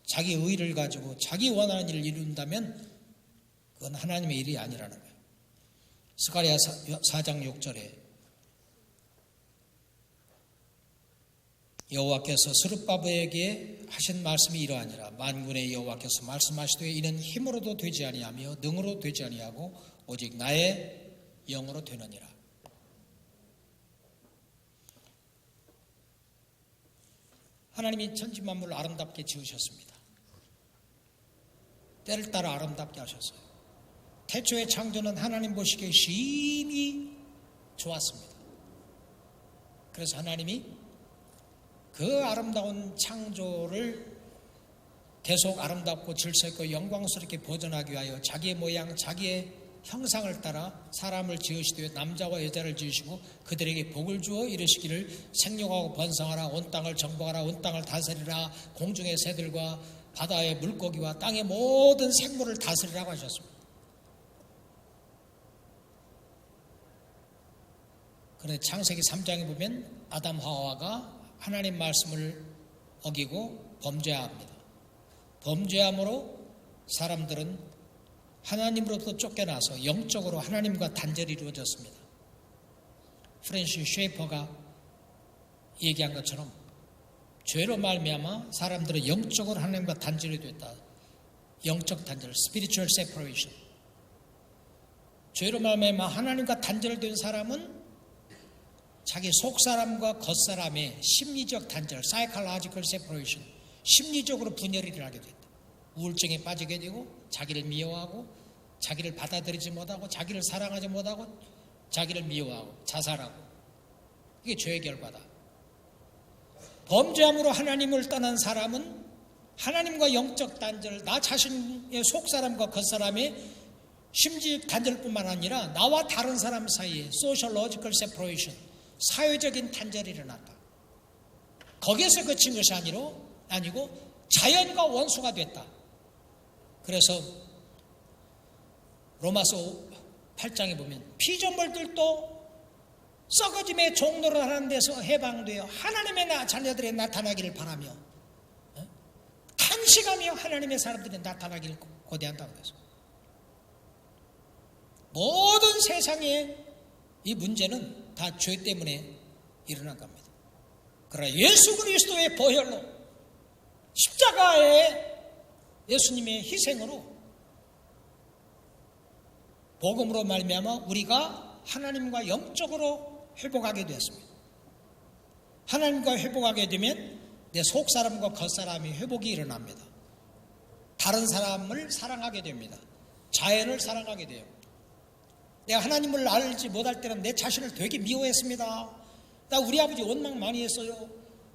자기 의를 가지고 자기 원하는 일을 이룬다면 그건 하나님의 일이 아니라는 거예요. 스가랴 4장 6절에 여호와께서 스룹바벨에게 하신 말씀이 이러하니라. 만군의 여호와께서 말씀하시되 이는 힘으로도 되지 아니하며 능으로 되지 아니하고 오직 나의 영으로 되느니라. 하나님이 천지 만물을 아름답게 지으셨습니다. 때를 따라 아름답게 하셨어요. 태초의 창조는 하나님 보시기에 심히 좋았습니다. 그래서 하나님이 그 아름다운 창조를 계속 아름답고 질서있고 영광스럽게 보존하기 위하여 자기의 모양, 자기의 형상을 따라 사람을 지으시되 남자와 여자를 지으시고 그들에게 복을 주어 이르시기를 생육하고 번성하라. 온 땅을 정복하라. 온 땅을 다스리라. 공중의 새들과 바다의 물고기와 땅의 모든 생물을 다스리라고 하셨습니다. 그런데 창세기 3장에 보면 아담 하와가 하나님 말씀을 어기고 범죄합니다. 범죄함으로 사람들은 하나님으로부터 쫓겨나서 영적으로 하나님과 단절이 이루어졌습니다. 프랜시스 쉐이퍼가 얘기한 것처럼 죄로 말미암아 사람들은 영적으로 하나님과 단절이 됐다. 영적 단절, spiritual separation. 죄로 말미암아 하나님과 단절된 사람은 자기 속사람과 겉사람의 심리적 단절, psychological separation, 심리적으로 분열이 일어나게 된다. 우울증에 빠지게 되고 자기를 미워하고 자기를 받아들이지 못하고 자기를 사랑하지 못하고 자기를 미워하고 자살하고 이게 죄의 결과다. 범죄함으로 하나님을 떠난 사람은 하나님과 영적 단절, 나 자신의 속사람과 겉사람의 심리적 단절뿐만 아니라 나와 다른 사람 사이에 sociological separation, 사회적인 단절이 일어났다. 거기에서 그친 것이 아니고 자연과 원수가 됐다. 그래서 로마서 8장에 보면 피조물들도 썩어짐의 종로를 하는 데서 해방되어 하나님의 자녀들이 나타나기를 바라며 탄식하며 하나님의 사람들이 나타나기를 고대한다고 그래서 모든 세상의 이 문제는 다 죄 때문에 일어난 겁니다. 그러나 예수 그리스도의 보혈로 십자가의 예수님의 희생으로 복음으로 말미암아 우리가 하나님과 영적으로 회복하게 되었습니다. 하나님과 회복하게 되면 내 속사람과 겉사람이 회복이 일어납니다. 다른 사람을 사랑하게 됩니다. 자연을 사랑하게 돼요. 내가 하나님을 알지 못할 때는 내 자신을 되게 미워했습니다. 나 우리 아버지 원망 많이 했어요.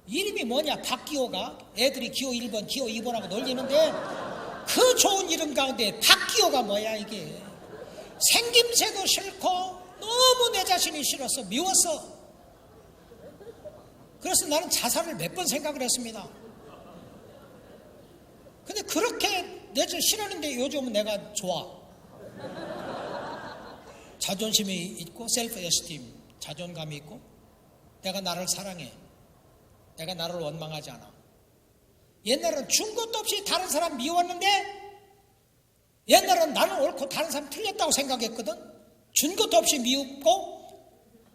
이름이 뭐냐? 박기호가 애들이 기호 1번, 기호 2번하고 놀리는데 그 좋은 이름 가운데 박기호가 뭐야 이게. 생김새도 싫고 너무 내 자신이 싫어서 미웠어. 그래서 나는 자살을 몇 번 생각을 했습니다. 근데 그렇게 내가 싫었는데 요즘은 내가 좋아. 자존심이 있고 셀프 에스팀, 자존감이 있고 내가 나를 사랑해. 내가 나를 원망하지 않아. 옛날은 준 것도 없이 다른 사람 미웠는데 옛날은 나는 옳고 다른 사람 틀렸다고 생각했거든. 준 것도 없이 미웠고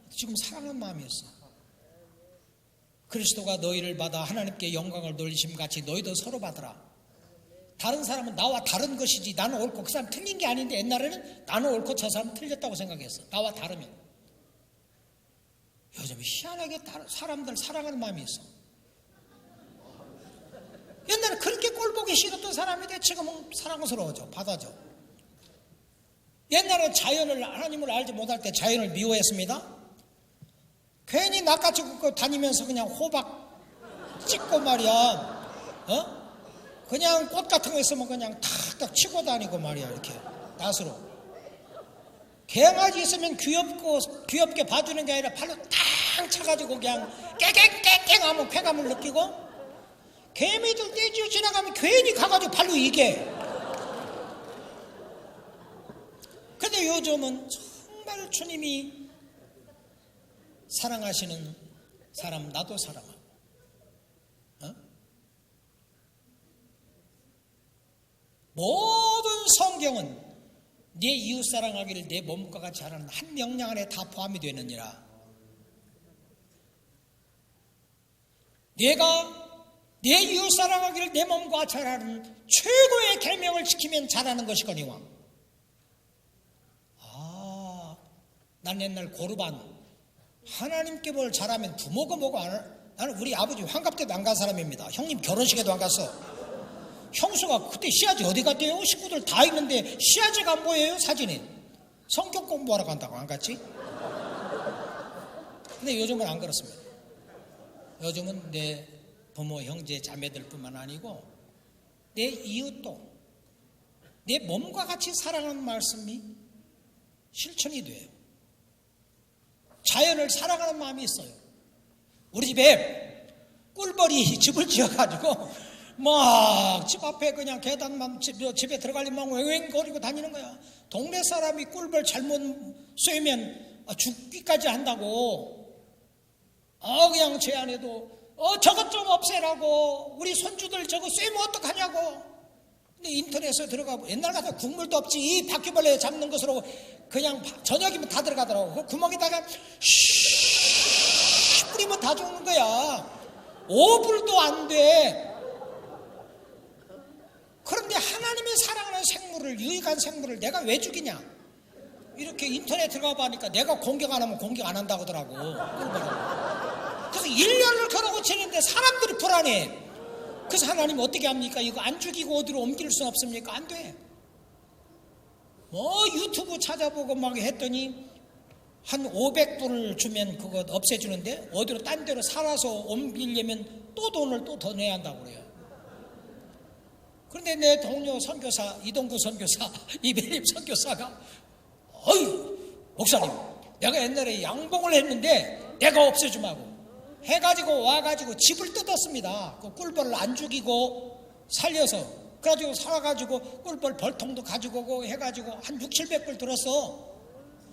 지금 사랑하는 마음이었어. 그리스도가 너희를 받아 하나님께 영광을 돌리심 같이 너희도 서로 받으라. 다른 사람은 나와 다른 것이지 나는 옳고 그 사람 틀린 게 아닌데 옛날에는 나는 옳고 저 사람 틀렸다고 생각했어. 나와 다르면. 요즘 희한하게 사람들 사랑하는 마음이 있어. 옛날에 그렇게 꼴보기 싫었던 사람인데 지금은 사랑스러워져. 받아줘. 옛날에 자연을 하나님을 알지 못할 때 자연을 미워했습니다. 괜히 낚아치 굽고 다니면서 그냥 호박 찍고 말이야. 그냥 꽃 같은 거 있으면 그냥 탁탁 치고 다니고 말이야. 이렇게 낫으로. 개강아지 있으면 귀엽게 봐주는 게 아니라 발로 탁 차가지고 그냥 깽깽깽깽 하면 쾌감을 느끼고 개미들 떼지어 지나가면 괜히 가가지고 발로 이게. 근데 요즘은 정말 주님이 사랑하시는 사람 나도 사랑하고 모든 성경은 내 이웃 사랑하기를 내 몸과 같이 하라는 한 명령 안에 다 포함이 되느니라. 내가 내 이웃 사랑하기를 내 몸과 같이 하라는 최고의 계명을 지키면 잘하는 것이거니와. 난 옛날 고르반 하나님께 뭘 잘하면 부모가 뭐고 나는 우리 아버지 환갑 때도 안 간 사람입니다. 형님 결혼식에도 안 갔어. 형수가 그때 시아지 어디 갔대요? 식구들 다 있는데 시아지가 안 보여요? 사진에. 성격 공부하러 간다고 안 갔지? 근데 요즘은 안 그렇습니다. 요즘은 내 부모, 형제, 자매들뿐만 아니고 내 이웃도 내 몸과 같이 사랑하는 말씀이 실천이 돼요. 자연을 사랑하는 마음이 있어요. 우리 집에 꿀벌이 집을 지어가지고 막 집 앞에 그냥 계단만 집에 들어가려면 웽웽거리고 다니는 거야. 동네 사람이 꿀벌 잘못 쐬면 죽기까지 한다고. 그냥 제 아내도 저것 좀 없애라고. 우리 손주들 저거 쐬면 어떡하냐고. 근데 인터넷에 들어가고 옛날 같아 국물도 없지. 이 바퀴벌레 잡는 것으로 그냥 저녁이면 다 들어가더라고. 그 구멍에다가 쉬 뿌리면 다 죽는 거야. 5불도 안 돼. 그런데 하나님이 사랑하는 생물을, 유익한 생물을 내가 왜 죽이냐? 이렇게 인터넷 들어가 보니까 내가 공격 안 하면 공격 안 한다고 하더라고. 그래서 1년을 걸어고치는데 사람들이 불안해. 그래서 하나님 어떻게 합니까? 이거 안 죽이고 어디로 옮길 수 없습니까? 안 돼. 유튜브 찾아보고 막 했더니 한 500불을 주면 그거 없애주는데 어디로 딴 데로 살아서 옮기려면 또 돈을 또 더 내야 한다고 그래요. 그런데 내 동료 선교사, 이동구 선교사, 이배림 선교사가 목사님 내가 옛날에 양봉을 했는데 내가 없애주마고 해가지고 와가지고 집을 뜯었습니다. 그 꿀벌을 안 죽이고 살려서 그래가지고 사가지고 꿀벌 벌통도 가지고 오고 해가지고 한 600-700불 들었어.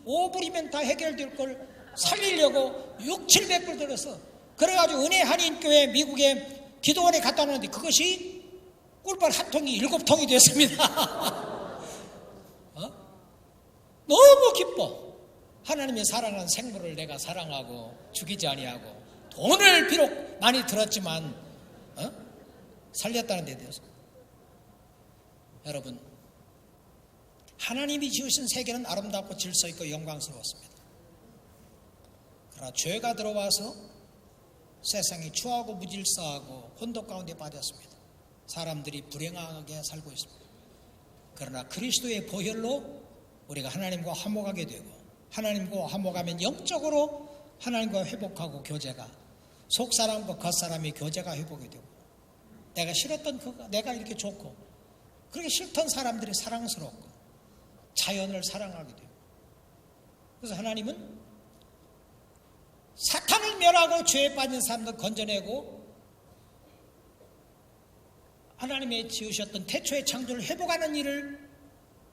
5불이면 다 해결될 걸 살리려고 600-700불 들었어. 그래가지고 은혜 한인교회 미국에 기도원에 갖다 놨는데 그것이 꿀벌 한 통이 7통이 됐습니다. 너무 기뻐. 하나님의 사랑하는 생물을 내가 사랑하고 죽이지 아니하고 돈을 비록 많이 들었지만 살렸다는 데 대해서. 여러분, 하나님이 지으신 세계는 아름답고 질서 있고 영광스러웠습니다. 그러나 죄가 들어와서 세상이 추하고 무질서하고 혼돈 가운데 빠졌습니다. 사람들이 불행하게 살고 있습니다. 그러나 그리스도의 보혈로 우리가 하나님과 화목하게 되고 하나님과 화목하면 영적으로 하나님과 회복하고 교제가 속사람과 겉사람의 교제가 회복이 되고 내가 싫었던 그가 내가 이렇게 좋고 그렇게 싫던 사람들이 사랑스럽고 자연을 사랑하게 되고 그래서 하나님은 사탄을 멸하고 죄에 빠진 사람들 건져내고 하나님의 지으셨던 태초의 창조를 회복하는 일을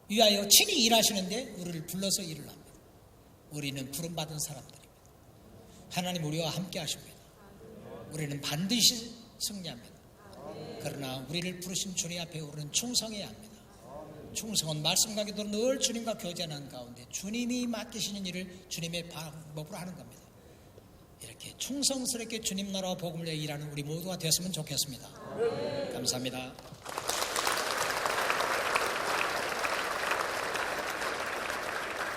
위하여 친히 일하시는데 우리를 불러서 일을 합니다. 우리는 부름받은 사람들입니다. 하나님 우리와 함께 하십니다. 우리는 반드시 승리합니다. 그러나 우리를 부르신 주님 앞에 우리는 충성해야 합니다. 충성은 말씀과 기도로 늘 주님과 교제하는 가운데 주님이 맡기시는 일을 주님의 방법으로 하는 겁니다. 이렇게 충성스럽게 주님 나라와 복음을 위해 일하는 우리 모두가 됐으면 좋겠습니다. 감사합니다.